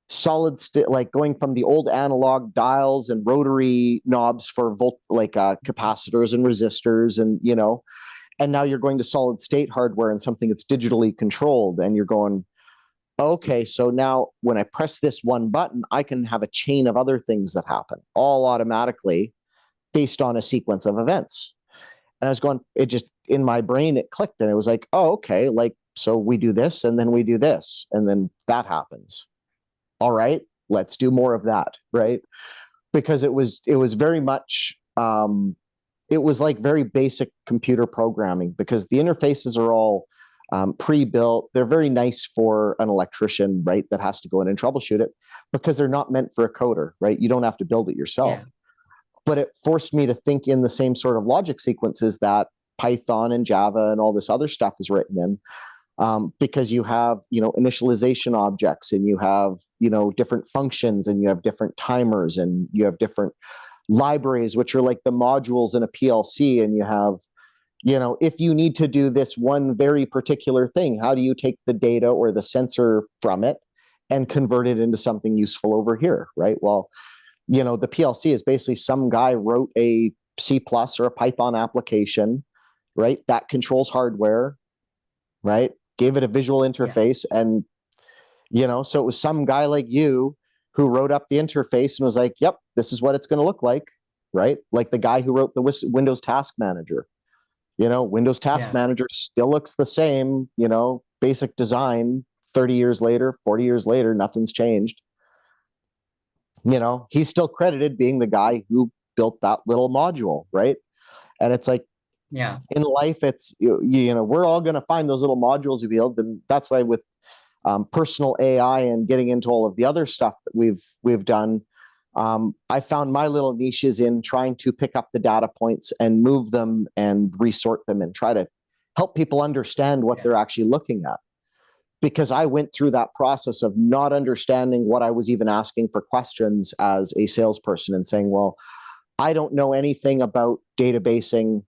solid state, like going from the old analog dials and rotary knobs for capacitors and resistors, and now you're going to solid state hardware and something that's digitally controlled, and you're going, okay, so now when I press this one button, I can have a chain of other things that happen all automatically based on a sequence of events. And I was going, it just in my brain, it clicked, and it was like, oh, okay, like, so we do this, and then we do this, and then that happens. All right, let's do more of that, right? Because it was very much, it was like very basic computer programming, because the interfaces are all pre-built. They're very nice for an electrician, right, that has to go in and troubleshoot it, because they're not meant for a coder, right? You don't have to build it yourself. Yeah. But it forced me to think in the same sort of logic sequences that Python and Java and all this other stuff is written in, because you have, initialization objects, and you have, different functions, and you have different timers, and you have different libraries, which are like the modules in a PLC, and you have, if you need to do this one very particular thing, how do you take the data or the sensor from it and convert it into something useful over here, right? Well, the PLC is basically some guy wrote a C+ or a Python application, right, that controls hardware, right? Gave it a visual interface, and, so it was some guy like you who wrote up the interface and was like, yep, this is what it's going to look like, right? Like the guy who wrote the Windows Task Manager. Windows Task Manager still looks the same, basic design, 30 years later, 40 years later, nothing's changed. He's still credited being the guy who built that little module, right? And it's like, in life, it's, we're all going to find those little modules you build. And that's why with personal AI and getting into all of the other stuff that we've done, I found my little niches in trying to pick up the data points and move them and resort them and try to help people understand what they're actually looking at. Because I went through that process of not understanding what I was even asking for questions as a salesperson, and saying, well, I don't know anything about databasing.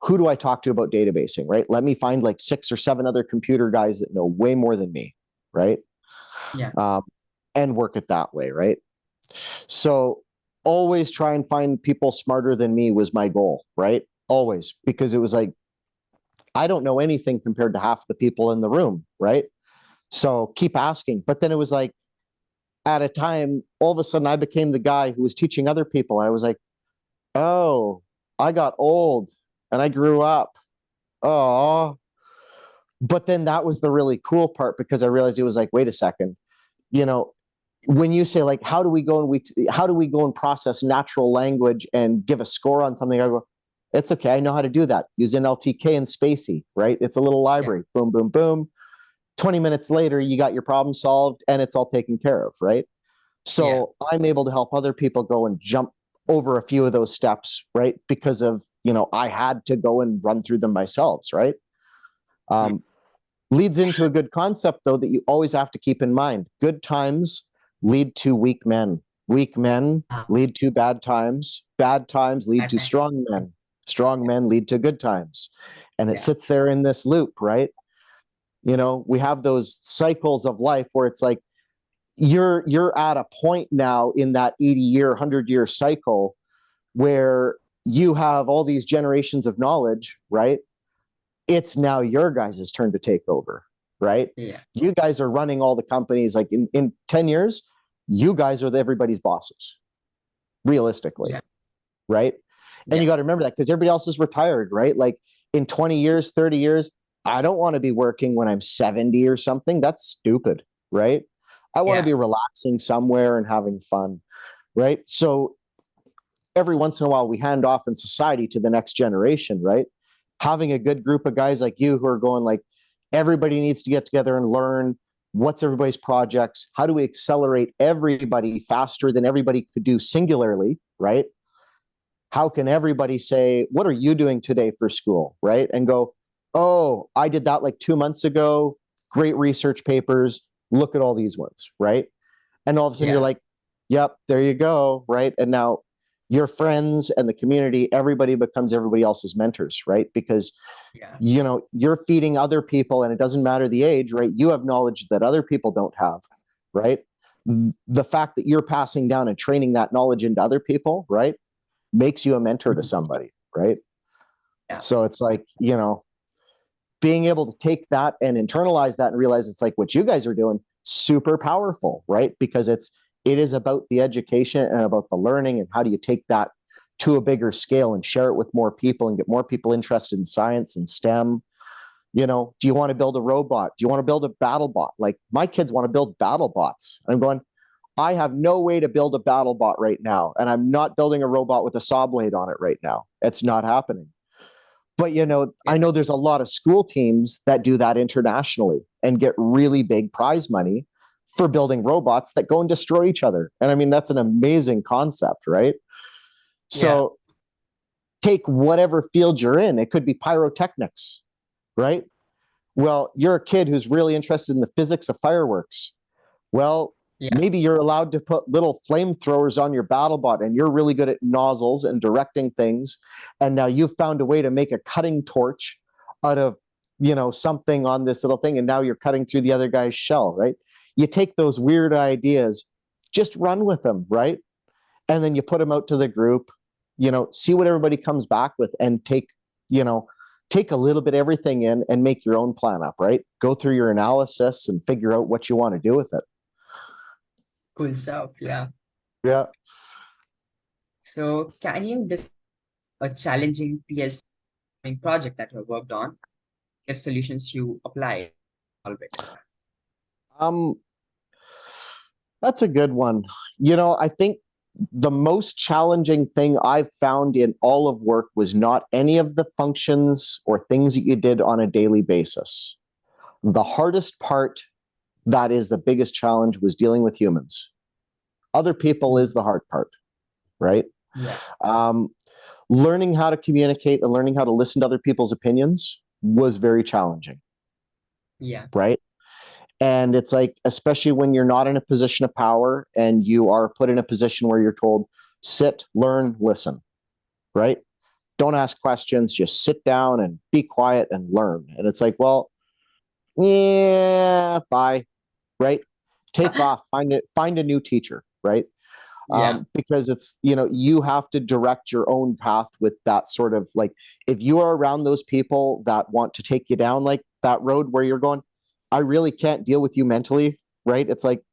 Who do I talk to about databasing, right? Let me find like 6 or 7 other computer guys that know way more than me, right? And work it that way, right? So always try and find people smarter than me was my goal, right? Always, because it was like, I don't know anything compared to half the people in the room, right? So keep asking. But then it was like, at a time, all of a sudden I became the guy who was teaching other people. I was like, oh, I got old and I grew up. Oh, but then that was the really cool part, because I realized it was like, wait a second, when you say like, how do we go and process natural language and give a score on something? I go, it's okay. I know how to do that. Use NLTK and Spacey, right? It's a little library. Boom, boom, boom. 20 minutes later, you got your problem solved and it's all taken care of, right? So I'm able to help other people go and jump over a few of those steps, right? Because of, I had to go and run through them myself, right? Leads into a good concept, though, that you always have to keep in mind. Good times lead to weak men. Weak men lead to bad times. Bad times lead to strong men. Strong men lead to good times. And it sits there in this loop, right? We have those cycles of life where it's like, you're at a point now in that 80-year, 100-year cycle where you have all these generations of knowledge, right? It's now your guys' turn to take over, right? You guys are running all the companies. Like in 10 years, you guys are everybody's bosses, realistically, right? And you got to remember that, because everybody else is retired, right? Like in 20 years, 30 years, I don't want to be working when I'm 70 or something. That's stupid, right? I want to be relaxing somewhere and having fun, right? So every once in a while, we hand off in society to the next generation, right? Having a good group of guys like you who are going like, everybody needs to get together and learn what's everybody's projects. How do we accelerate everybody faster than everybody could do singularly, right? How can everybody say, what are you doing today for school, right? And go, oh, I did that like 2 months ago. Great research papers. Look at all these ones, right? And all of a sudden you're like, yep, there you go, right? And now your friends and the community, everybody becomes everybody else's mentors, right? Because, you're feeding other people, and it doesn't matter the age, right? You have knowledge that other people don't have, right? The fact that you're passing down and training that knowledge into other people, right, makes you a mentor to somebody, right? So it's like, being able to take that and internalize that and realize it's like what you guys are doing, super powerful, right? Because it is about the education and about the learning, and how do you take that to a bigger scale and share it with more people and get more people interested in science and STEM. You know, do you want to build a robot? Do you want to build a battle bot? Like my kids want to build battle bots. I'm going, I have no way to build a battle bot right now. And I'm not building a robot with a saw blade on it right now. It's not happening. But, you know, I know there's a lot of school teams that do that internationally and get really big prize money for building robots that go and destroy each other. And I mean, that's an amazing concept, right? So take whatever field you're in. It could be pyrotechnics, right? Well, you're a kid who's really interested in the physics of fireworks. Well, maybe you're allowed to put little flamethrowers on your BattleBot and you're really good at nozzles and directing things. And now you've found a way to make a cutting torch out of, you know, something on this little thing. And now you're cutting through the other guy's shell, right? You take those weird ideas, just run with them, right? And then you put them out to the group, you know, see what everybody comes back with and take, you know, take a little bit of everything in and make your own plan up, right? Go through your analysis and figure out what you want to do with it. Cool stuff. Yeah. Yeah. So can you discuss a challenging PLC project that you worked on? If solutions you applied, solve it. That's a good one. You know, I think the most challenging thing I've found in all of work was not any of the functions or things that you did on a daily basis. The hardest part, that is the biggest challenge, was dealing with humans. Other people is the hard part, right? Yeah. Learning how to communicate and learning how to listen to other people's opinions was very challenging. Yeah. Right? And it's like, especially when you're not in a position of power and you are put in a position where you're told, sit, learn, listen, right? Don't ask questions, just sit down and be quiet and learn. And it's like, well, yeah, bye, right? Take off, find a new teacher, right? Yeah. Because it's, you know, you have to direct your own path with that sort of, like, if you are around those people that want to take you down like that road where you're going, I really can't deal with you mentally, right? It's like,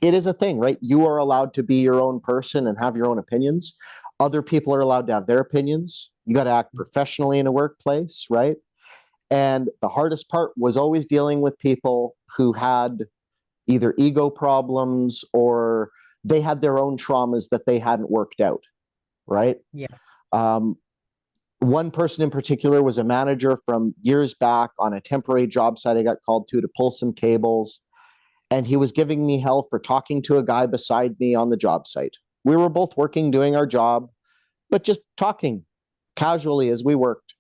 it is a thing, right? You are allowed to be your own person and have your own opinions. Other people are allowed to have their opinions. You got to act professionally in a workplace, right? And the hardest part was always dealing with people who had either ego problems or they had their own traumas that they hadn't worked out, right? Yeah. One person in particular was a manager from years back on a temporary job site I got called to pull some cables. And he was giving me hell for talking to a guy beside me on the job site. We were both working, doing our job, but just talking casually as we worked.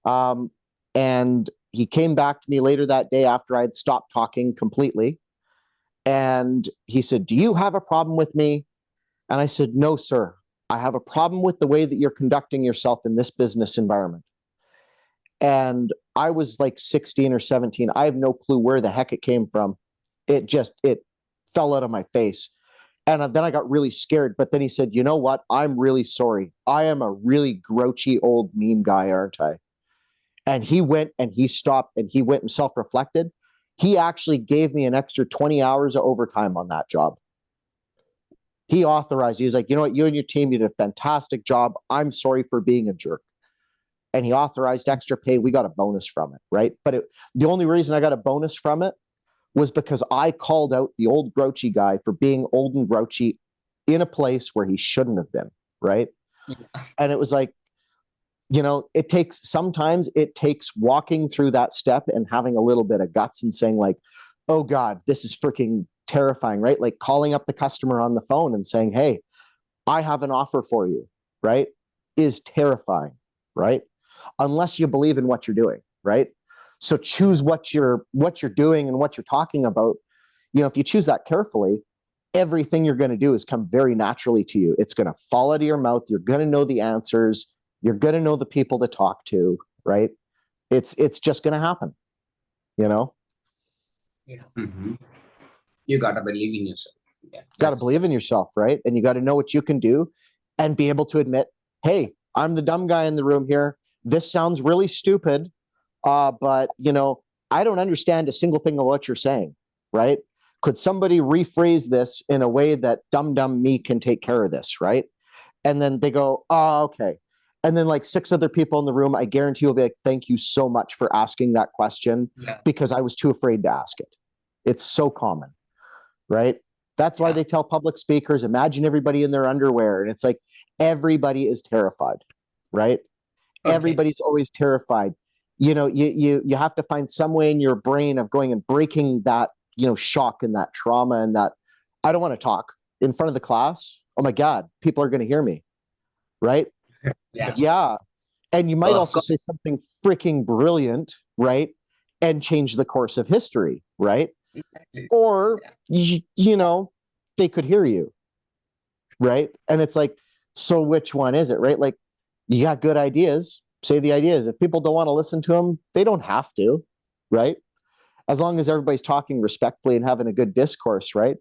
And he came back to me later that day after I'd stopped talking completely. And he said, "Do you have a problem with me?" And I said, "No, sir. I have a problem with the way that you're conducting yourself in this business environment." And I was like 16 or 17. I have no clue where the heck it came from. It fell out of my face. And then I got really scared. But then he said, "You know what? I'm really sorry. I am a really grouchy old mean guy, aren't I?" And he went and he stopped and he went and self-reflected. He actually gave me an extra 20 hours of overtime on that job. He authorized, he was like, "You know what, you and your team did a fantastic job. I'm sorry for being a jerk." And he authorized extra pay. We got a bonus from it, right? But the only reason I got a bonus from it was because I called out the old grouchy guy for being old and grouchy in a place where he shouldn't have been, right? Yeah. And it was like, you know, sometimes it takes walking through that step and having a little bit of guts and saying like, "Oh God, this is freaking terrifying," right? Like calling up the customer on the phone and saying, "Hey, I have an offer for you," right? Is terrifying, right? Unless you believe in what you're doing, right? So choose what you're doing and what you're talking about. You know, if you choose that carefully, everything you're going to do is come very naturally to you. It's going to fall out of your mouth. You're going to know the answers. You're going to know the people to talk to, right? It's just going to happen, you know? Yeah. Mm-hmm. You got to believe in yourself. Yeah, Got to believe in yourself, right? And you got to know what you can do and be able to admit, "Hey, I'm the dumb guy in the room here. This sounds really stupid, but, you know, I don't understand a single thing of what you're saying," right? Could somebody rephrase this in a way that dumb me can take care of this, right? And then they go, oh, okay. And then like 6 other people in the room, I guarantee will be like, thank you so much for asking that question because I was too afraid to ask it. It's so common, right? That's why they tell public speakers, imagine everybody in their underwear. And it's like, everybody is terrified, right? Okay. Everybody's always terrified. You know, you have to find some way in your brain of going and breaking that, you know, shock and that trauma and that, I don't want to talk in front of the class. Oh my God, people are going to hear me, right? Yeah. And you might also say something freaking brilliant, right? And change the course of history, right? Exactly. Or, you know, they could hear you, right? And it's like, so which one is it, right? Like, you got good ideas, say the ideas. If people don't want to listen to them, they don't have to, right? As long as everybody's talking respectfully and having a good discourse, right?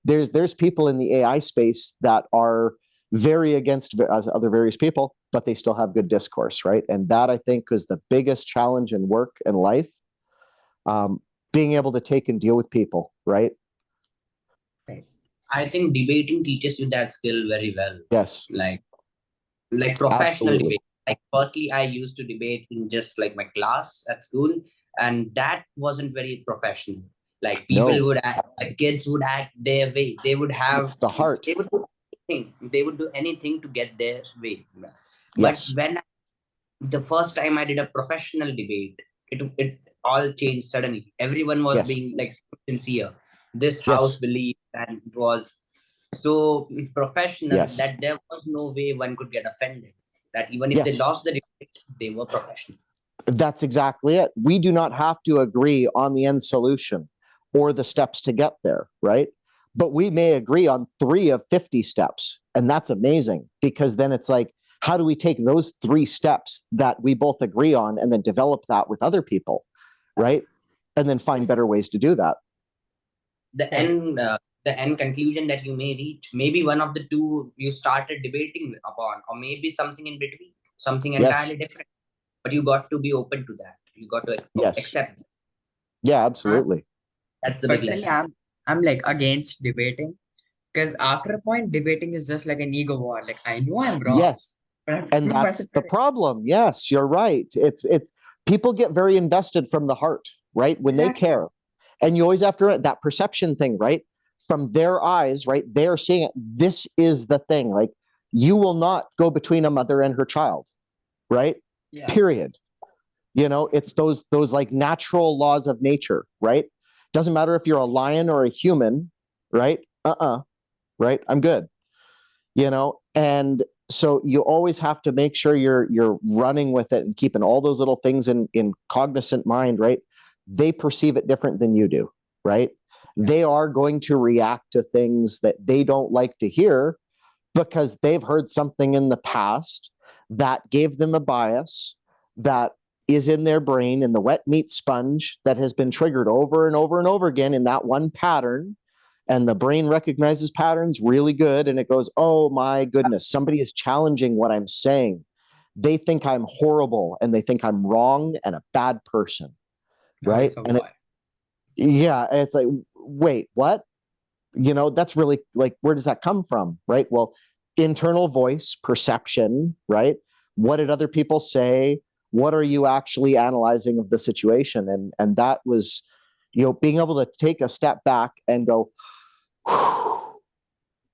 There's people in the AI space that are very against other various people, but they still have good discourse, right? And that I think is the biggest challenge in work and life, being able to take and deal with people, right? I think debating teaches you that skill very well. Yes. Like professional Absolutely. debate. Like firstly, I used to debate in just like my class at school, and that wasn't very professional. Like people would act, like kids would act their way. They would have, it's the heart. they would do anything. They would do anything to get their way. But Yes. when the first time I did a professional debate, it all changed suddenly. Everyone was being like sincere. This house believed, and it was so professional that there was no way one could get offended. That even if they lost the debate, they were professional. That's exactly it. We do not have to agree on the end solution or the steps to get there, right? But we may agree on 3 of 50 steps. And that's amazing because then it's like, how do we take those 3 steps that we both agree on and then develop that with other people, right? And then find better ways to do that. The end conclusion that you may reach, maybe one of the two you started debating upon, or maybe something in between, something entirely different. But you got to be open to that. You got to accept it. Yeah, absolutely. That's the big Personally, lesson. I'm like against debating because after a point, debating is just like an ego war. Like I know I'm wrong. Yes. And that's the problem. Yes, you're right. It's people get very invested from the heart, right? When they care. And you always have to, that perception thing, right? From their eyes, right? They're seeing it. This is the thing. Like, you will not go between a mother and her child, right? Period. You know, it's those like natural laws of nature, right? Doesn't matter if you're a lion or a human, right? Right? I'm good. You know, and so you always have to make sure you're running with it and keeping all those little things in cognizant mind, right? They perceive it different than you do, right? They are going to react to things that they don't like to hear because they've heard something in the past that gave them a bias that is in their brain, in the wet meat sponge that has been triggered over and over and over again in that one pattern. And the brain recognizes patterns really good. And it goes, oh my goodness, somebody is challenging what I'm saying. They think I'm horrible and they think I'm wrong and a bad person. Right. And it's like, wait, what? You know, that's really like, where does that come from? Right. Well, internal voice, perception, right? What did other people say? What are you actually analyzing of the situation? And that was, you know, being able to take a step back and go,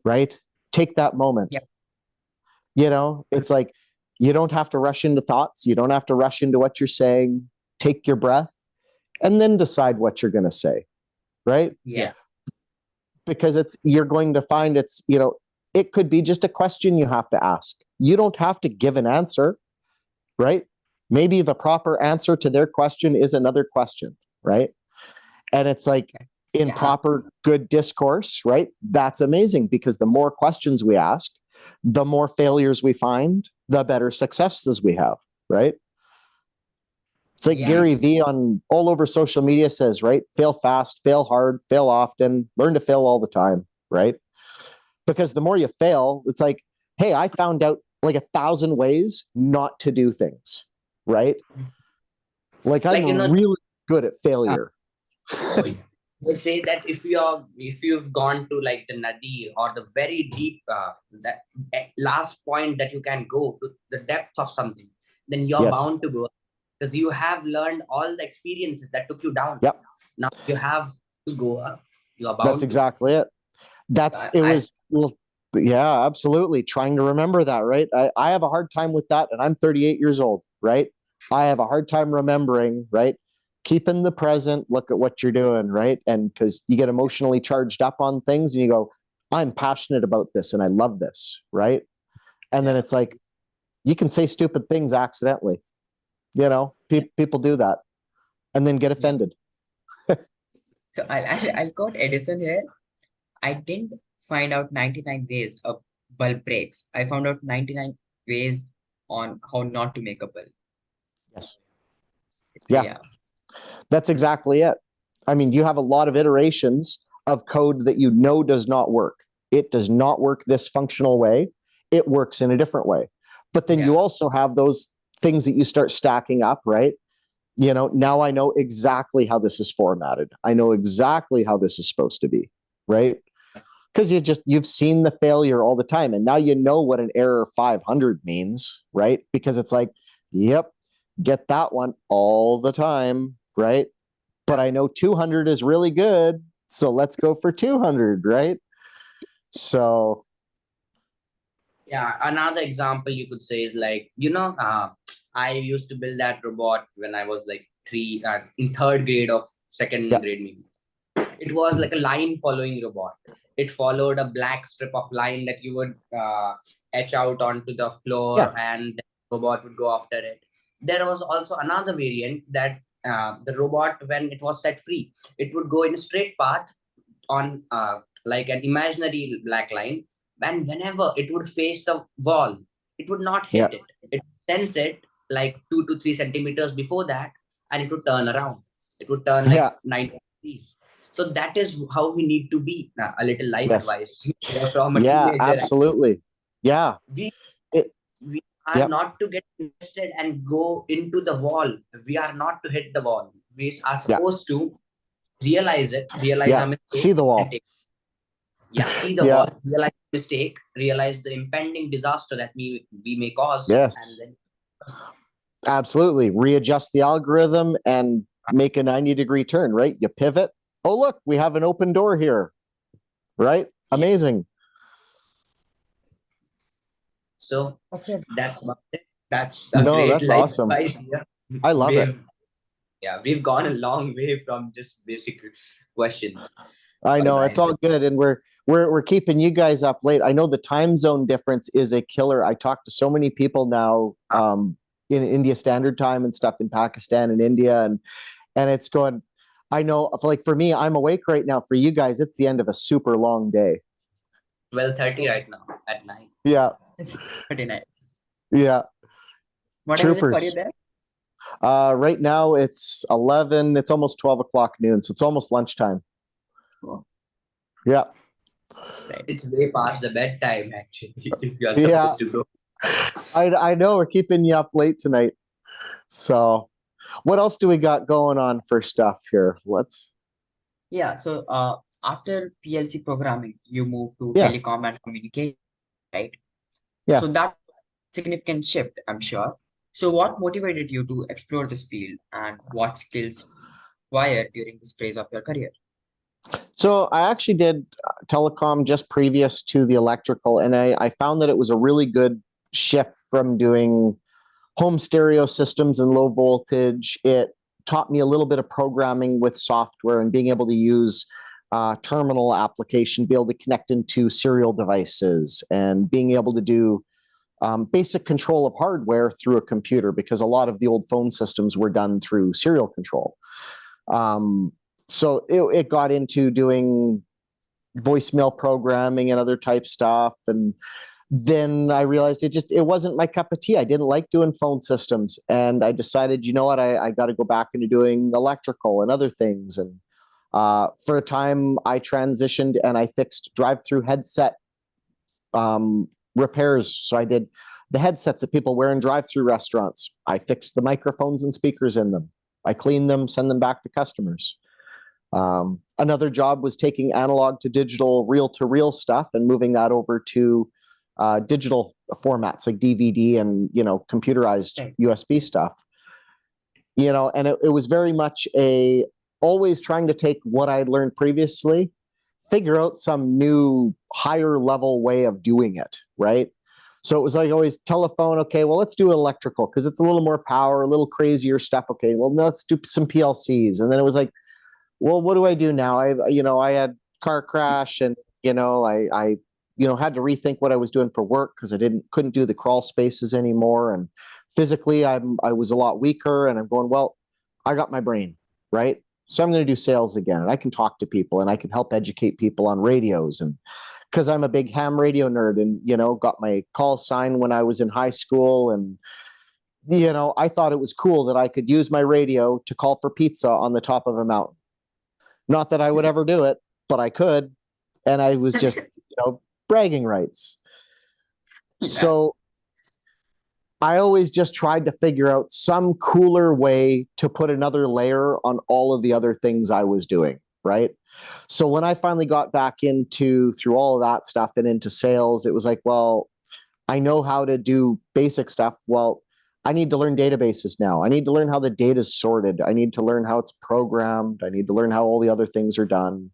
right? Take that moment. You know, it's like, you don't have to rush into thoughts. You don't have to rush into what you're saying. Take your breath and then decide what you're going to say. Right? Because you're going to find you know, it could be just a question you have to ask. You don't have to give an answer, right? Maybe the proper answer to their question is another question, right? And it's like, in proper good discourse, right? That's amazing because the more questions we ask, the more failures we find, the better successes we have, right? It's like Gary Vee on all over social media says, right? Fail fast, fail hard, fail often, learn to fail all the time, right? Because the more you fail, it's like, hey, I found out like 1,000 ways not to do things, right? Like I'm really good at failure. They say that if you've gone to like the nadi or the very deep that last point that you can go to the depths of something, then you're Yes. bound to go because you have learned all the experiences that took you down. Yep. Now you have to go up. You are That's bound to. exactly it. It was, well, yeah, absolutely. Trying to remember that, right? I have a hard time with that, and I'm 38 years old, right? I have a hard time remembering, right? Keep in the present, look at what you're doing, right? And because you get emotionally charged up on things and you go, I'm passionate about this and I love this, right? And then it's like, you can say stupid things accidentally. You know, people do that and then get offended. So I'll quote Edison here. I didn't find out 99 ways a bulb breaks. I found out 99 ways on how not to make a bulb. Yes. Yeah. Yeah. That's exactly it. I mean, you have a lot of iterations of code that you know does not work. It does not work this functional way. It works in a different way. But then you also have those things that you start stacking up, right? You know, now I know exactly how this is formatted. I know exactly how this is supposed to be, right? Because you've seen the failure all the time. And now you know what an error 500 means, right? Because it's like, yep, get that one all the time, right? But I know 200 is really good, so let's go for 200, right? So Yeah, another example you could say is like, I used to build that robot when I was like in third grade of second yeah, grade maybe. It was like a line following robot. It followed a black strip of line that you would etch out onto the floor, yeah, and the robot would go after it. There was also another variant that the robot, when it was set free, it would go in a straight path on like an imaginary black line, and whenever it would face a wall, it would not yeah, hit it. It would sense it like 2 to 3 centimeters before that, and it would turn around. It would turn like yeah, 90 degrees. So that is how we need to be. A little life yes, advice from a yeah, teenager. absolutely, yeah, We it, we are yeah, not to get invested and go into the wall. We are not to hit the wall. We are yeah, supposed to realize yeah. our mistake, See the and wall, take. Yeah, see the yeah, wall, realize the mistake, realize the impending disaster that we may cause, and yes, then absolutely. Readjust the algorithm and make a 90-degree turn, right? You pivot. Oh, look, we have an open door here, right? yeah. Amazing. So Okay. that's about it. That's a No, great that's life awesome. advice here. I love it. We've gone a long way from just basic questions. I All know it's right. all good, and we're keeping you guys up late. I know the time zone difference is a killer. I talk to so many people now in India Standard Time and stuff in Pakistan and India, and it's going. I know, like for me, I'm awake right now. For you guys, it's the end of a super long day. 12:30 right now at night. Yeah, It's 39. yeah, What time is it for you troopers. there? Right now it's 11. It's almost 12 o'clock noon, so it's almost lunchtime. Oh, Yeah, right. It's way past the bedtime actually. If you are yeah. supposed to go. I know we're keeping you up late tonight. So, what else do we got going on for stuff here? Let's. Yeah. So after PLC programming, you move to Yeah, telecom and communication, right? yeah. So that significant shift, I'm sure. So what motivated you to explore this field and what skills acquired during this phase of your career? So I actually did telecom just previous to the electrical, and I found that it was a really good shift from doing home stereo systems and low voltage. It taught me a little bit of programming with software and being able to use terminal application, be able to connect into serial devices, and being able to do basic control of hardware through a computer, because a lot of the old phone systems were done through serial control. So it got into doing voicemail programming and other type stuff. And then I realized it wasn't my cup of tea. I didn't like doing phone systems. And I decided, you know what, I got to go back into doing electrical and other things. And for a time I transitioned and I fixed drive-through headset repairs. So I did the headsets that people wear in drive-through restaurants. I fixed the microphones and speakers in them. I cleaned them, send them back to customers. Another job was taking analog to digital, reel to reel stuff and moving that over to digital formats like DVD and, computerized USB stuff. And it was very much always trying to take what I had learned previously, figure out some new higher level way of doing it, right? So it was like always telephone, okay, well, let's do electrical because it's a little more power, a little crazier stuff. Okay, well, let's do some PLCs. And then it was like, well, what do I do now? I had car crash and, I had to rethink what I was doing for work because I couldn't do the crawl spaces anymore. And physically I was a lot weaker and I'm going, well, I got my brain, right? So I'm going to do sales again and I can talk to people and I can help educate people on radios. And because I'm a big ham radio nerd and, got my call sign when I was in high school. And, I thought it was cool that I could use my radio to call for pizza on the top of a mountain. Not that I would ever do it, but I could. And I was just, bragging rights. Yeah. So I always just tried to figure out some cooler way to put another layer on all of the other things I was doing, right? So when I finally got back through all of that stuff and into sales, it was like, well, I know how to do basic stuff. Well, I need to learn databases now. I need to learn how the data is sorted. I need to learn how it's programmed. I need to learn how all the other things are done,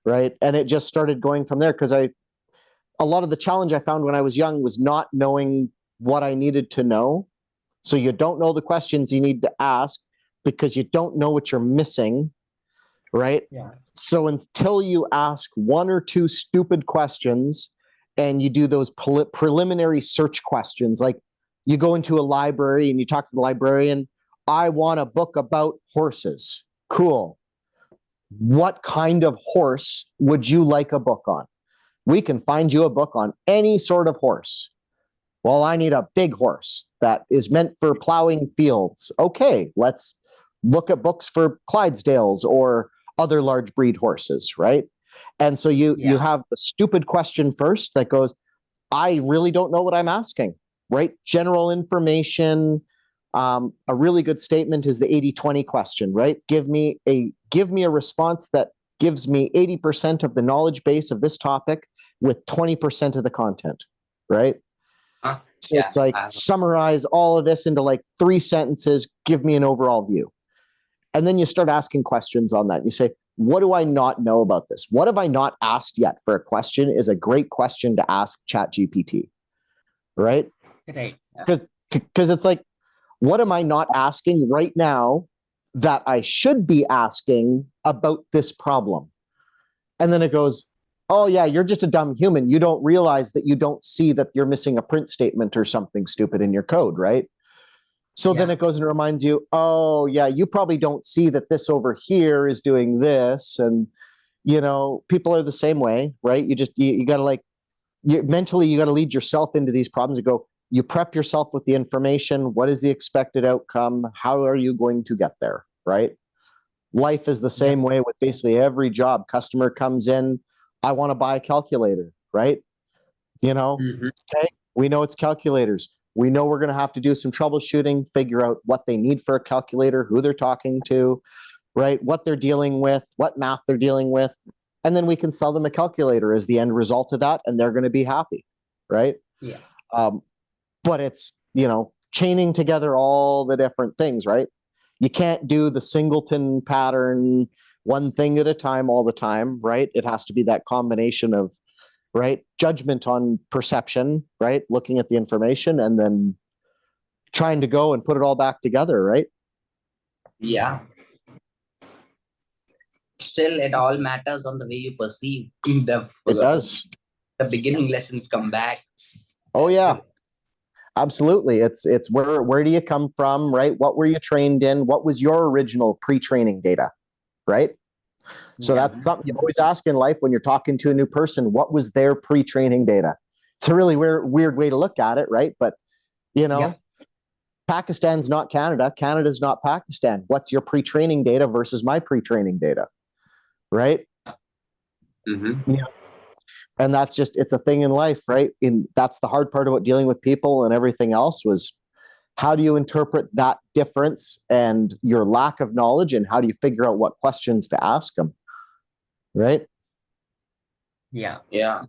right? And it just started going from there because a lot of the challenge I found when I was young was not knowing what I needed to know. So you don't know the questions you need to ask because you don't know what you're missing, right? Yeah. So until you ask one or two stupid questions and you do those preliminary search questions, like you go into a library and you talk to the librarian, I want a book about horses. Cool. What kind of horse would you like a book on? We can find you a book on any sort of horse. Well, I need a big horse that is meant for plowing fields. Okay, let's look at books for Clydesdales or other large breed horses, right? And so you have the stupid question first that goes, I really don't know what I'm asking, right? General information. A really good statement is the 80-20 question, right? Give me a response that gives me 80% of the knowledge base of this topic with 20% of the content, right? So it's like summarize all of this into like 3 sentences, give me an overall view. And then you start asking questions on that. You say, what do I not know about this? What have I not asked yet for a question is a great question to ask ChatGPT, right? Right. Because it's like, what am I not asking right now that I should be asking about this problem? And then it goes, oh yeah, you're just a dumb human. You don't realize that you don't see that you're missing a print statement or something stupid in your code, right? So then it goes and reminds you, oh yeah, you probably don't see that this over here is doing this. And, people are the same way, right? You got to mentally, you got to lead yourself into these problems and go, you prep yourself with the information. What is the expected outcome? How are you going to get there, right? Life is the same way with basically every job. Customer comes in, I want to buy a calculator, right? Okay, we know it's calculators. We know we're going to have to do some troubleshooting, figure out what they need for a calculator, who they're talking to, right? What they're dealing with, what math they're dealing with. And then we can sell them a calculator as the end result of that, and they're going to be happy, right? Yeah. But it's, chaining together all the different things, right? You can't do the singleton pattern, one thing at a time all the time, right? It has to be that combination of, right, judgment on perception, right, looking at the information and then trying to go and put it all back together, right? Yeah. Still, it all matters on the way you perceive. It does. The beginning lessons come back. Oh yeah, absolutely. It's where do you come from, right? What were you trained in? What was your original pre-training data, right? So that's something you always ask in life when you're talking to a new person. What was their pre-training data? It's a really weird way to look at it, right? But, Pakistan's not Canada. Canada's not Pakistan. What's your pre-training data versus my pre-training data, right? Yeah. And that's just, it's a thing in life, right? That's the hard part about dealing with people and everything else was how do you interpret that difference and your lack of knowledge, and how do you figure out what questions to ask them? Right? Yeah. Yeah.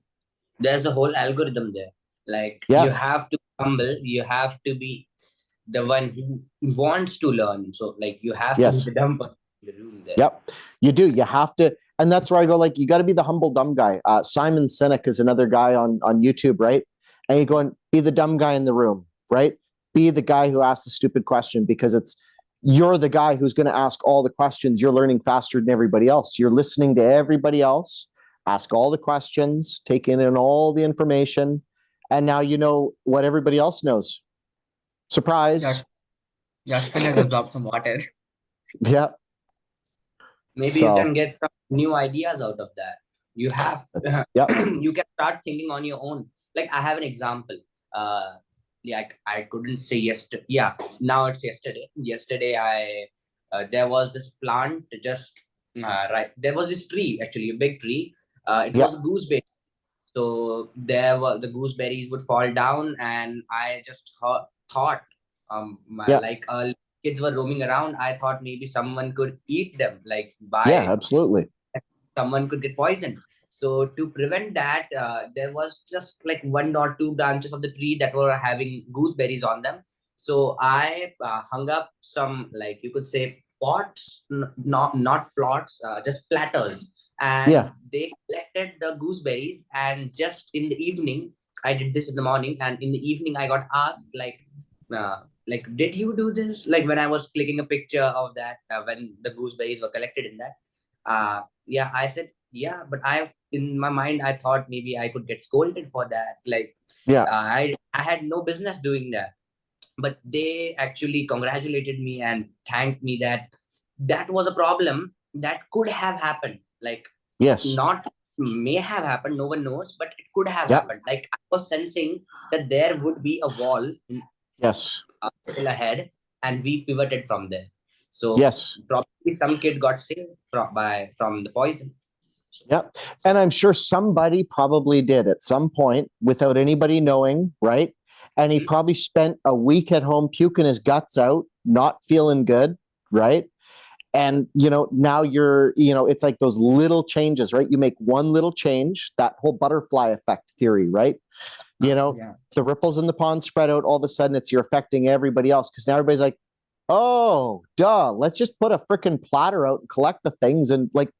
There's a whole algorithm there. Like Yeah. you have to be humble, you have to be the one who wants to learn. So like you have to Yes. be the dumb person in the room there. Yep. You do. You have to. And that's where I go, like, you got to be the humble, dumb guy. Simon Sinek is another guy on YouTube, right? And you go and be the dumb guy in the room, right? Be the guy who asks the stupid question, because you're the guy who's going to ask all the questions. You're learning faster than everybody else. You're listening to everybody else, ask all the questions, take in all the information, and now you know what everybody else knows. Surprise. Your spinach absorbed some water. Yeah. Maybe you can get some new ideas out of that. You have you can start thinking on your own. Like I have an example. Like I couldn't say yesterday. Yeah, now it's yesterday. Yesterday there was this plant just right. There was this tree, actually a big tree. It was a gooseberry. So there were the gooseberries would fall down, and I just thought like kids were roaming around. I thought maybe someone could eat them, like absolutely. Someone could get poisoned. So to prevent that, there was just like 1 or 2 branches of the tree that were having gooseberries on them. So I hung up some, like you could say, pots, not plots, just platters, and they collected the gooseberries. And just in the evening, I did this in the morning, and in the evening I got asked like, did you do this? Like when I was clicking a picture of that when the gooseberries were collected in that. Yeah, I said, yeah, but in my mind, I thought maybe I could get scolded for that. Like, I had no business doing that. But they actually congratulated me and thanked me that was a problem that could have happened. Like, not may have happened, no one knows, but it could have happened. Like, I was sensing that there would be a wall still ahead, and we pivoted from there. So probably some kid got sick from the poison. And I'm sure somebody probably did at some point without anybody knowing, right? And he probably spent a week at home puking his guts out, not feeling good, right? And, now it's like those little changes, right? You make one little change, that whole butterfly effect theory, right? The ripples in the pond spread out, all of a sudden you're affecting everybody else, because now everybody's like, oh, duh, let's just put a freaking platter out and collect the things, and like,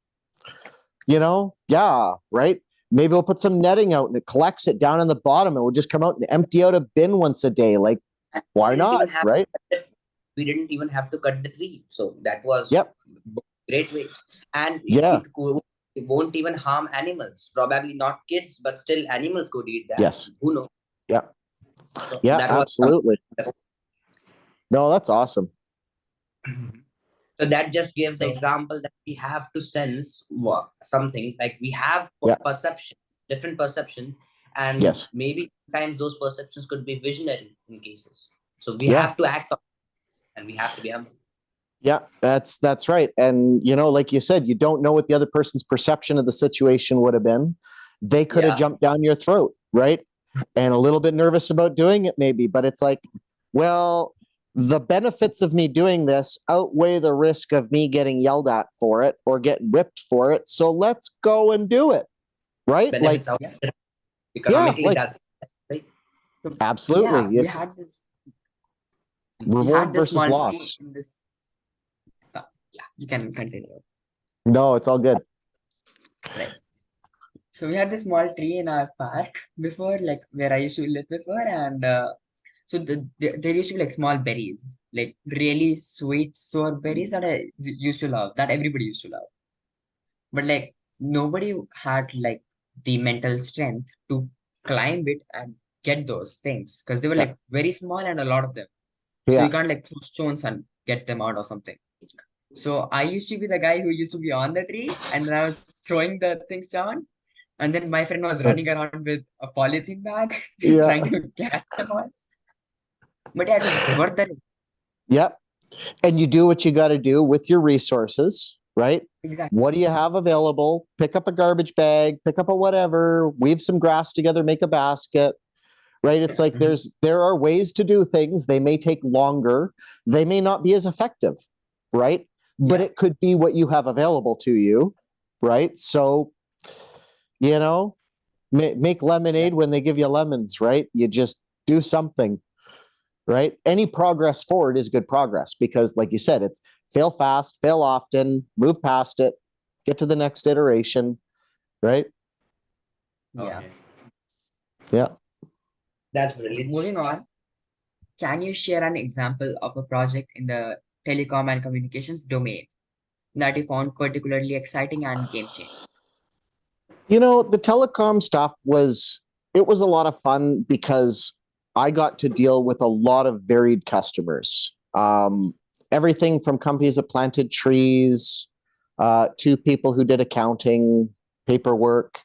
right? Maybe we'll put some netting out and it collects it down in the bottom, and we'll just come out and empty out a bin once a day. Like, why not, right? We didn't even have to cut the tree. So that was great ways. And it won't even harm animals. Probably not kids, but still animals could eat that. Yes. Who knows? So absolutely. No, that's awesome. So that just gives the example that we have to sense something, like we have perception, different perception, and maybe sometimes those perceptions could be visionary in cases. So we have to act on it, and we have to be humble. Yeah, that's right. And like you said, you don't know what the other person's perception of the situation would have been. They could have jumped down your throat, right? And a little bit nervous about doing it maybe, but it's like, well, the benefits of me doing this outweigh the risk of me getting yelled at for it or getting whipped for it. So let's go and do it. Right? Economically, that's right. Absolutely. Yeah, it's reward versus loss. You can continue. No, it's all good. Right. So we had this small tree in our park before, like where I used to live before, and so there used to be like small berries, like really sweet sour berries that I used to love, that everybody used to love. But like nobody had like the mental strength to climb it and get those things, because they were like very small and a lot of them. So you can't like throw stones and get them out or something. So I used to be the guy who used to be on the tree, and then I was throwing the things down. And then my friend was running around with a polythene bag trying to catch them all. But it was worth it. Yep. And you do what you got to do with your resources, right? Exactly. What do you have available? Pick up a garbage bag, pick up a whatever, weave some grass together, make a basket, right? It's like there are ways to do things. They may take longer. They may not be as effective, right? But it could be what you have available to you, right? So, make lemonade when they give you lemons, right? You just do something, right? Any progress forward is good progress because, like you said, it's fail fast, fail often, move past it, get to the next iteration, right? Yeah. Yeah. That's brilliant. Moving on, can you share an example of a project in the telecom and communications domain that you found particularly exciting and game-changing? The telecom stuff it was a lot of fun because I got to deal with a lot of varied customers. Everything from companies that planted trees to people who did accounting, paperwork.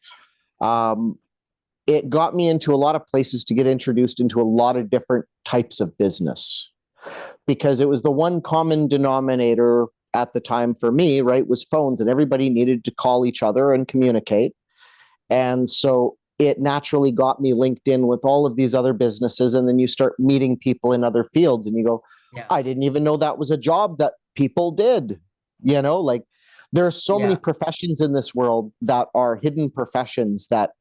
It got me into a lot of places to get introduced into a lot of different types of business because it was the one common denominator at the time for me, right, was phones, and everybody needed to call each other and communicate. And so it naturally got me linked in with all of these other businesses. And then you start meeting people in other fields and you go, I didn't even know that was a job that people did. Like there are so many professions in this world that are hidden professions that,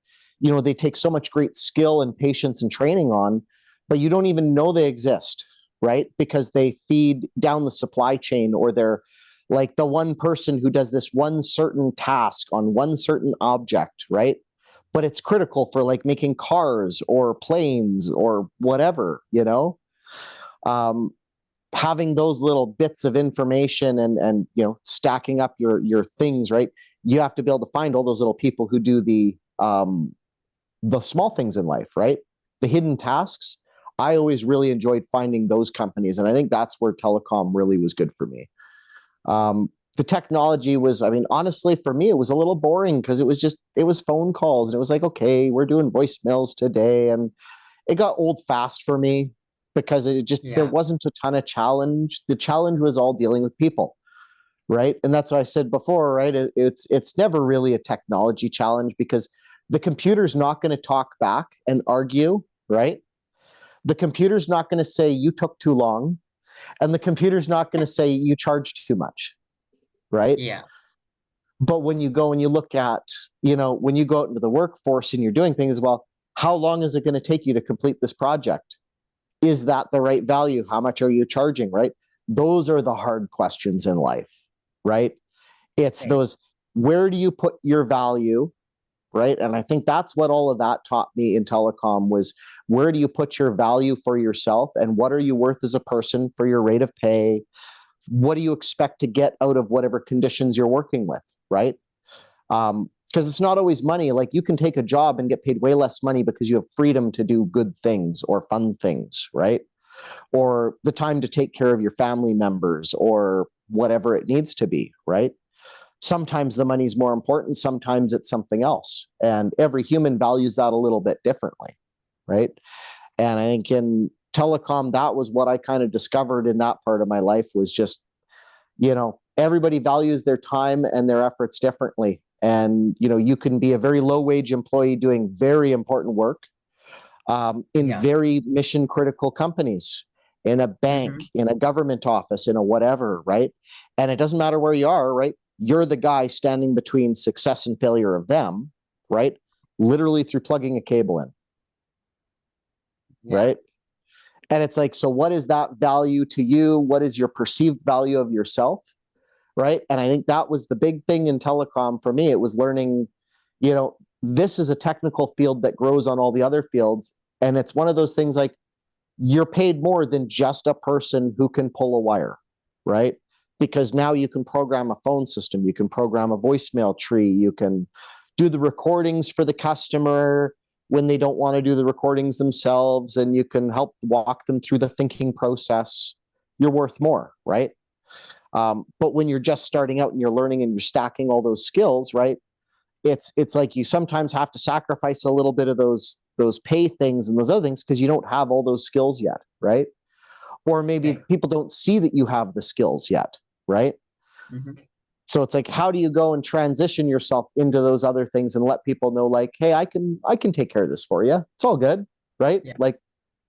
they take so much great skill and patience and training on, but you don't even know they exist, right? Because they feed down the supply chain, or they're like the one person who does this one certain task on one certain object, right? But it's critical for like making cars or planes or whatever, having those little bits of information and stacking up your things, right? You have to be able to find all those little people who do the small things in life, right? The hidden tasks. I always really enjoyed finding those companies, and I think that's where telecom really was good for me. The technology was, honestly, for me, it was a little boring because it was phone calls, and it was like, okay, we're doing voicemails today. And it got old fast for me because there wasn't a ton of challenge. The challenge was all dealing with people, right? And that's what I said before, right? It's never really a technology challenge because the computer's not going to talk back and argue, right? The computer's not going to say you took too long, and the computer's not going to say you charged too much, right? Yeah. But when you go and you look at, when you go out into the workforce and you're doing things, well, how long is it going to take you to complete this project? Is that the right value? How much are you charging, right? Those are the hard questions in life, right? It's those, where do you put your value, right? And I think that's what all of that taught me in telecom was, where do you put your value for yourself, and what are you worth as a person for your rate of pay? What do you expect to get out of whatever conditions you're working with, right? Because it's not always money. Like you can take a job and get paid way less money because you have freedom to do good things or fun things, right? Or the time to take care of your family members or whatever it needs to be, right? Sometimes the money's more important. Sometimes it's something else. And every human values that a little bit differently, right? And I think in telecom, that was what I kind of discovered in that part of my life was just, everybody values their time and their efforts differently. And, you can be a very low wage employee doing very important work in very mission critical companies, in a bank, in a government office, in a whatever, right? And it doesn't matter where you are, right? You're the guy standing between success and failure of them, right? Literally through plugging a cable in, right? And it's like, so what is that value to you? What is your perceived value of yourself? Right. And I think that was the big thing in telecom for me. It was learning, this is a technical field that grows on all the other fields. And it's one of those things like you're paid more than just a person who can pull a wire, right? Because now you can program a phone system, you can program a voicemail tree, you can do the recordings for the customer when they don't want to do the recordings themselves, and you can help walk them through the thinking process. You're worth more, right? But when you're just starting out and you're learning and you're stacking all those skills, right? It's like you sometimes have to sacrifice a little bit of those pay things and those other things because you don't have all those skills yet, right? Or maybe people don't see that you have the skills yet, right? So it's like, how do you go and transition yourself into those other things and let people know, like, hey, I can take care of this for you. It's all good, right? Yeah. Like,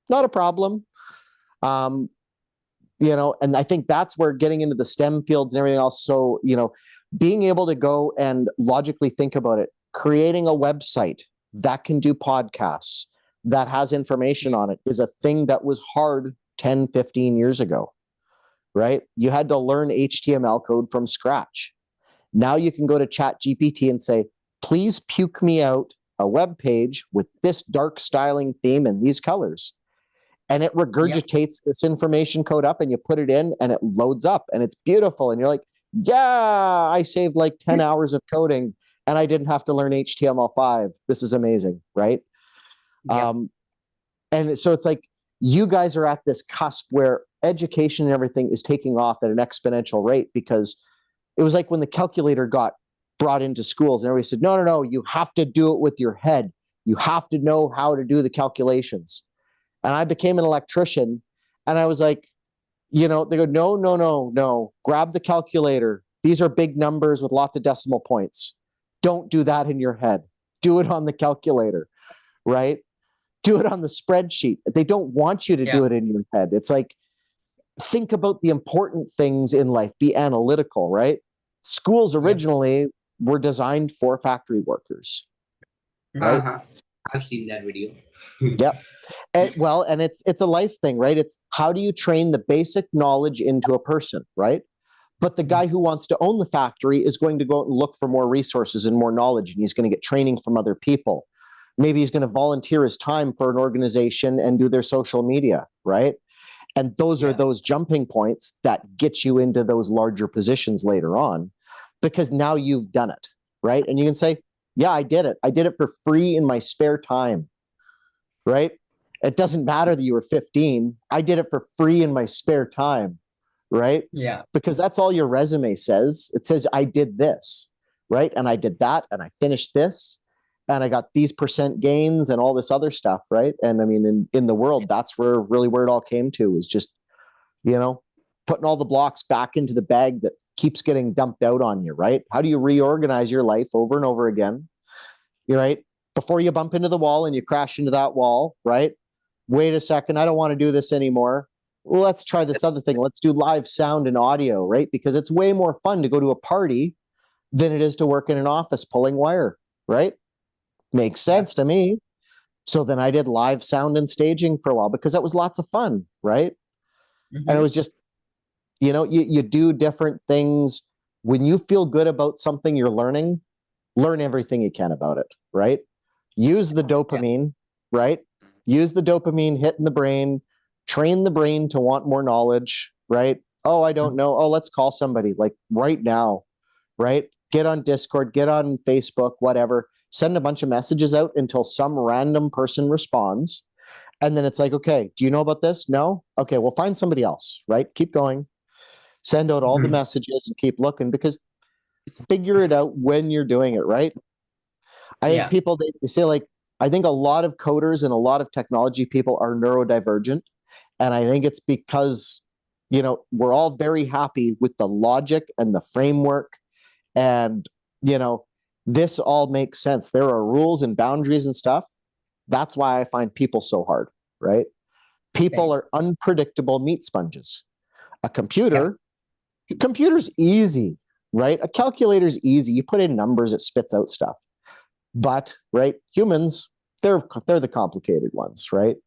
not a problem. And I think that's where getting into the STEM fields and everything else. So, being able to go and logically think about it, creating a website that can do podcasts, that has information on it, is a thing that was hard 10, 15 years ago, right? You had to learn HTML code from scratch. Now you can go to ChatGPT and say, please puke me out a web page with this dark styling theme and these colors. And it regurgitates this information code up, and you put it in and it loads up and it's beautiful. And you're like, yeah, I saved like 10 hours of coding and I didn't have to learn HTML5. This is amazing, right? And so it's like, you guys are at this cusp where education and everything is taking off at an exponential rate, because it was like when the calculator got brought into schools and everybody said, no, you have to do it with your head. You have to know how to do the calculations. And I became an electrician, and I was like, they go, no, grab the calculator. These are big numbers with lots of decimal points. Don't do that in your head. Do it on the calculator, right? Do it on the spreadsheet. They don't want you to do it in your head. It's like, think about the important things in life. Be analytical, right? Schools originally were designed for factory workers, right? I've seen that video. Yep. And it's a life thing, right? It's how do you train the basic knowledge into a person, right? But the guy who wants to own the factory is going to go out and look for more resources and more knowledge, and he's going to get training from other people. Maybe he's going to volunteer his time for an organization and do their social media, right? And those are those jumping points that get you into those larger positions later on, because now you've done it, right? And you can say, yeah, I did it. I did it for free in my spare time, right? It doesn't matter that you were 15. I did it for free in my spare time, right? Yeah. Because that's all your resume says. It says, I did this, right? And I did that, and I finished this, and I got these % gains and all this other stuff, right? And I mean, in the world, that's where it all came to, was just, putting all the blocks back into the bag that keeps getting dumped out on you, right? How do you reorganize your life over and over again? You're right. Before you bump into the wall and you crash into that wall, right? Wait a second, I don't want to do this anymore. Well, let's try this other thing. Let's do live sound and audio, right? Because it's way more fun to go to a party than it is to work in an office pulling wire, right? Makes sense to me. So then I did live sound and staging for a while, because that was lots of fun, right? And it was just, you do different things. When you feel good about something you're learning, learn everything you can about it, right? Use the dopamine, right? Use the dopamine hit in the brain, train the brain to want more knowledge, right? Oh, I don't know. Oh, let's call somebody, like right now, right? Get on Discord, get on Facebook, whatever. Send a bunch of messages out until some random person responds. And then it's like, okay, do you know about this? No? Okay, well, find somebody else, right? Keep going. Send out all the messages and keep looking, because figure it out when you're doing it, right? I think people, they say, like, I think a lot of coders and a lot of technology people are neurodivergent. And I think it's because, we're all very happy with the logic and the framework. And, this all makes sense. There are rules and boundaries and stuff. That's why I find people so hard, right? People are unpredictable meat sponges. A computer's easy, right? A calculator's easy. You put in numbers, it spits out stuff. But, right, humans, they're the complicated ones, right?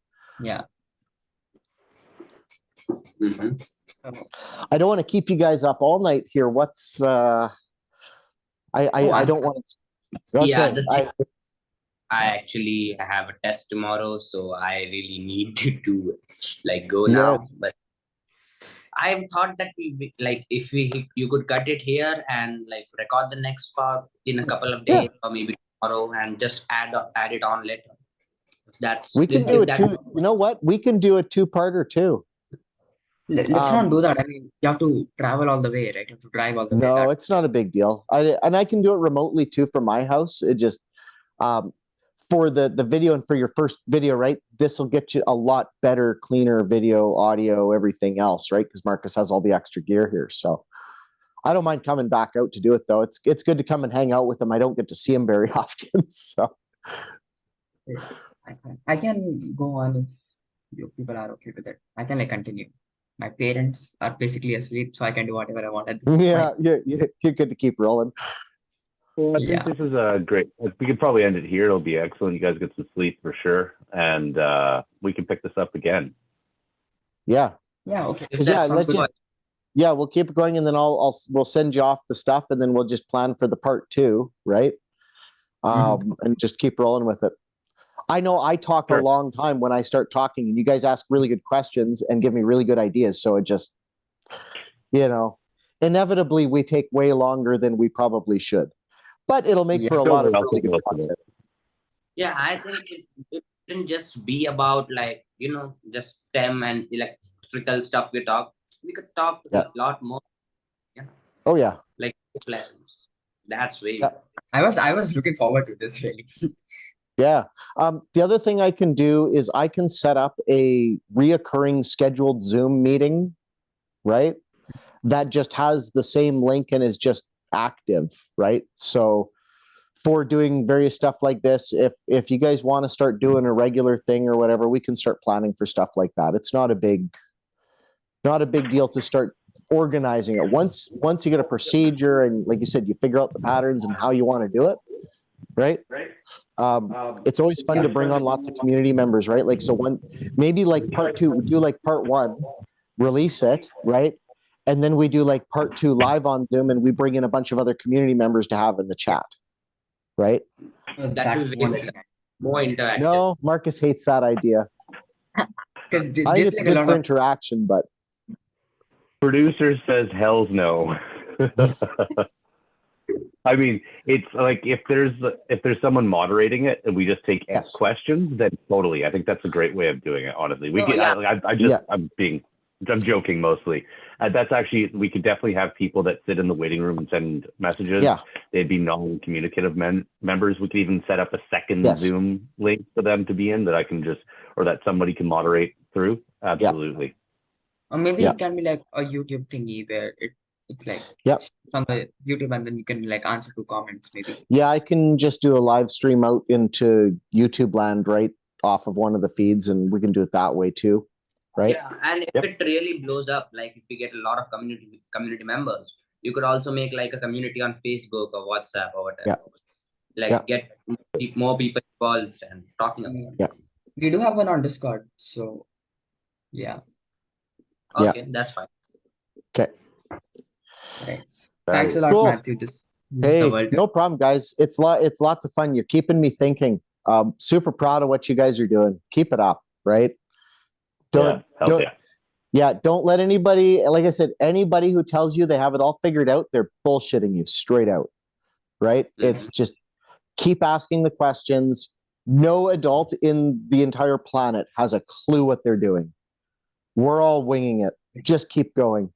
Yeah. I don't want to keep you guys up all night here. What's I don't want to. Okay. Yeah, I actually have a test tomorrow, so I really need to go now. But I've thought that if you could cut it here and record the next part in a couple of days or maybe tomorrow, and just add it on later. We can do it too. You know what? We can do a 2-parter too. Let's not do that. I mean, you have to travel all the way, right? You have to drive all the way. No, it's not a big deal. I can do it remotely too from my house. It just, for the video and for your first video, right? This will get you a lot better, cleaner video, audio, everything else, right? Because Marcus has all the extra gear here. So I don't mind coming back out to do it, though. It's good to come and hang out with him. I don't get to see him very often. So I can go on if you people are okay with it. I can like continue. My parents are basically asleep, so I can do whatever I want at this Yeah, point. you're good to keep rolling. Well, I think Yeah. this is a great. We could probably end it here. It'll be excellent. You guys get some sleep for sure, and we can pick this up again. Yeah. Yeah, okay. If Yeah, that Sounds let's good. just we'll keep it going, and then we'll send you off the stuff, and then we'll just plan for the part 2, right? And just keep rolling with it. I know I talk a Sure. long time when I start talking, and you guys ask really good questions and give me really good ideas. So it just, inevitably we take way longer than we probably should, but it'll make Yeah. for a So lot of we'll really good listen to content. Yeah, I think it shouldn't just be about like, just STEM and electrical stuff we talk. We could talk Yeah. a lot more, Oh yeah. like lessons. That's way Yeah. more. I was looking forward to this really. Yeah. The other thing I can do is I can set up a reoccurring scheduled Zoom meeting, right? That just has the same link and is just active, right? So for doing various stuff like this, if you guys want to start doing a regular thing or whatever, we can start planning for stuff like that. It's not a big deal to start organizing it. Once you get a procedure and, like you said, you figure out the patterns and how you want to do it, right? It's always fun to bring on lots of community members, right? Like, so maybe like part 2, we do like part 1, release it, right? And then we do like part 2 live on Zoom, and we bring in a bunch of other community members to have in the chat, right? That That will be won't better. More interactive. No, Marcus hates that idea. because I think there's it's like a good lot for of interaction, but Producer says hell's no. I mean, it's like if there's someone moderating it and we just take Yes. questions, then totally. I think that's a great way of doing it. Honestly, No, yeah. I'm joking mostly. That's actually, we could definitely have people that sit in the waiting room and send messages. Yeah. They'd be non-communicative members. We could even set up a second Yes. Zoom link for them to be in that or that somebody can moderate through. Absolutely. or maybe Yeah. it can be like a YouTube thingy where it's like Yep. on the YouTube and then you can like answer to comments maybe. Yeah, I can just do a live stream out into YouTube land right off of one of the feeds, and we can do it that way too, right? Yeah, and if Yep. it really blows up, like if we get a lot of community members, you could also make like a community on Facebook or WhatsApp or whatever. Like get more people involved and talking about it. Yeah. We do have one on Discord, so yeah. Yeah. Okay, that's fine. Okay. Right. Thanks a lot, Cool. Matthew. This is the Hey, world. no problem, guys. It's lots of fun. You're keeping me thinking. Super proud of what you guys are doing. Keep it up, right? Don't let anybody, like I said, anybody who tells you they have it all figured out, they're bullshitting you straight out, right? Mhm. It's just keep asking the questions. No adult in the entire planet has a clue what they're doing. We're all winging it. Just keep going.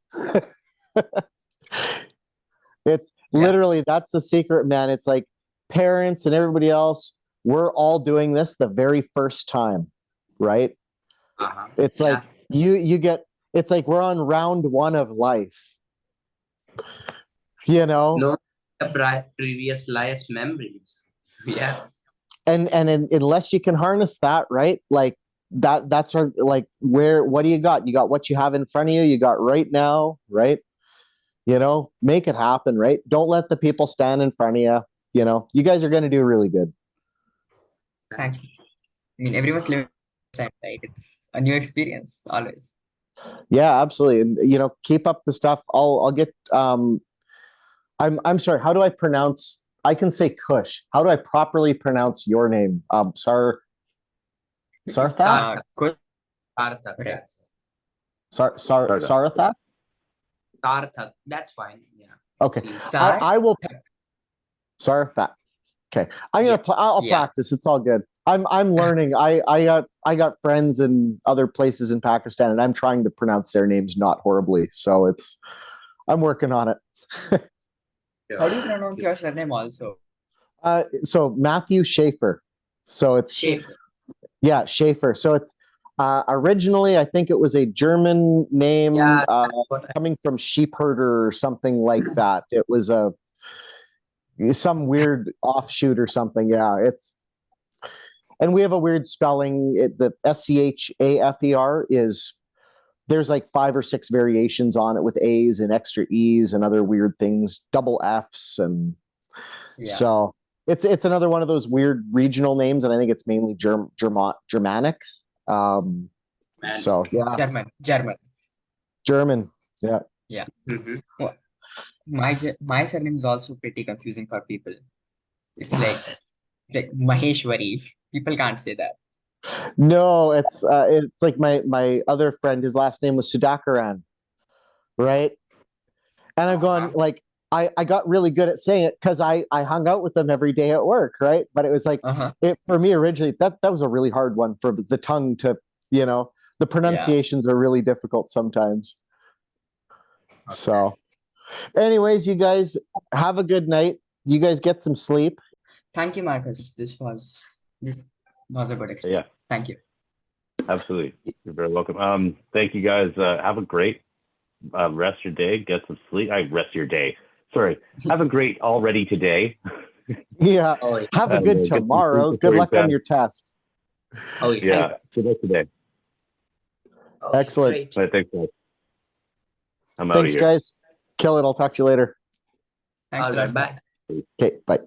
It's literally, that's the secret, man. It's like parents and everybody else, we're all doing this the very first time, right? It's like it's like we're on round 1 of life. No previous life's memories. Yeah. And unless you can harness that, right? Like that's our, like, what do you got? You got what you have in front of you. You got right now, right? Make it happen, right? Don't let the people stand in front of you. You guys are going to do really good. Thanks. I mean, everyone's living outside, right? It's a new experience always. Yeah, absolutely. And keep up the stuff. I'll get I'm sorry, how do I pronounce, I can say Kush. How do I properly pronounce your name? Sarthak? Sarthak. Good. Sarthak. Okay. Yes. Sarthak? Sarthak. That's fine. Yeah. Okay. Sar- I will. Sarthak. Okay. I'll practice. It's all good. I'm learning. I got friends in other places in Pakistan, and I'm trying to pronounce their names not horribly. So I'm working on it. How do you pronounce your surname also? So Matthew Schafer. So it's Schafer. Yeah, Schafer. So it's originally, I think it was a German name, coming from sheep herder or something like that. It was some weird offshoot or something. Yeah, And we have a weird spelling. The Schafer is, there's like 5 or 6 variations on it with A's and extra E's and other weird things, double F's. And Yeah. so it's another one of those weird regional names. And I think it's mainly Germanic. So yeah, German. German. Yeah. Yeah. Mm-hmm. Well, my surname is also pretty confusing for people. It's like Maheshwari. People can't say that. No, it's like my other friend, his last name was Sudhakaran, right? And I've gone like I got really good at saying it because I hung out with them every day at work, right? But it was like it for me originally that was a really hard one for the tongue to, the pronunciations are really difficult sometimes. Okay. So anyways, you guys have a good night. You guys get some sleep. Thank you, Marcus. This was a good experience. Yeah. Thank you. Absolutely. You're very welcome. Thank you guys. Have a great rest your day. Get some sleep. Rest your day. Sorry. Have a great already today. Yeah. Oh, yeah. Have a good Get some tomorrow. sleep Good before luck you're on done. your test. Oh, yeah. Yeah. Good luck today. Oh, Excellent. great. All right, thanks, guys. I'm out of Thanks, here. guys. Kill it. I'll talk to you later. Thanks All a right, lot. bye. Okay, bye.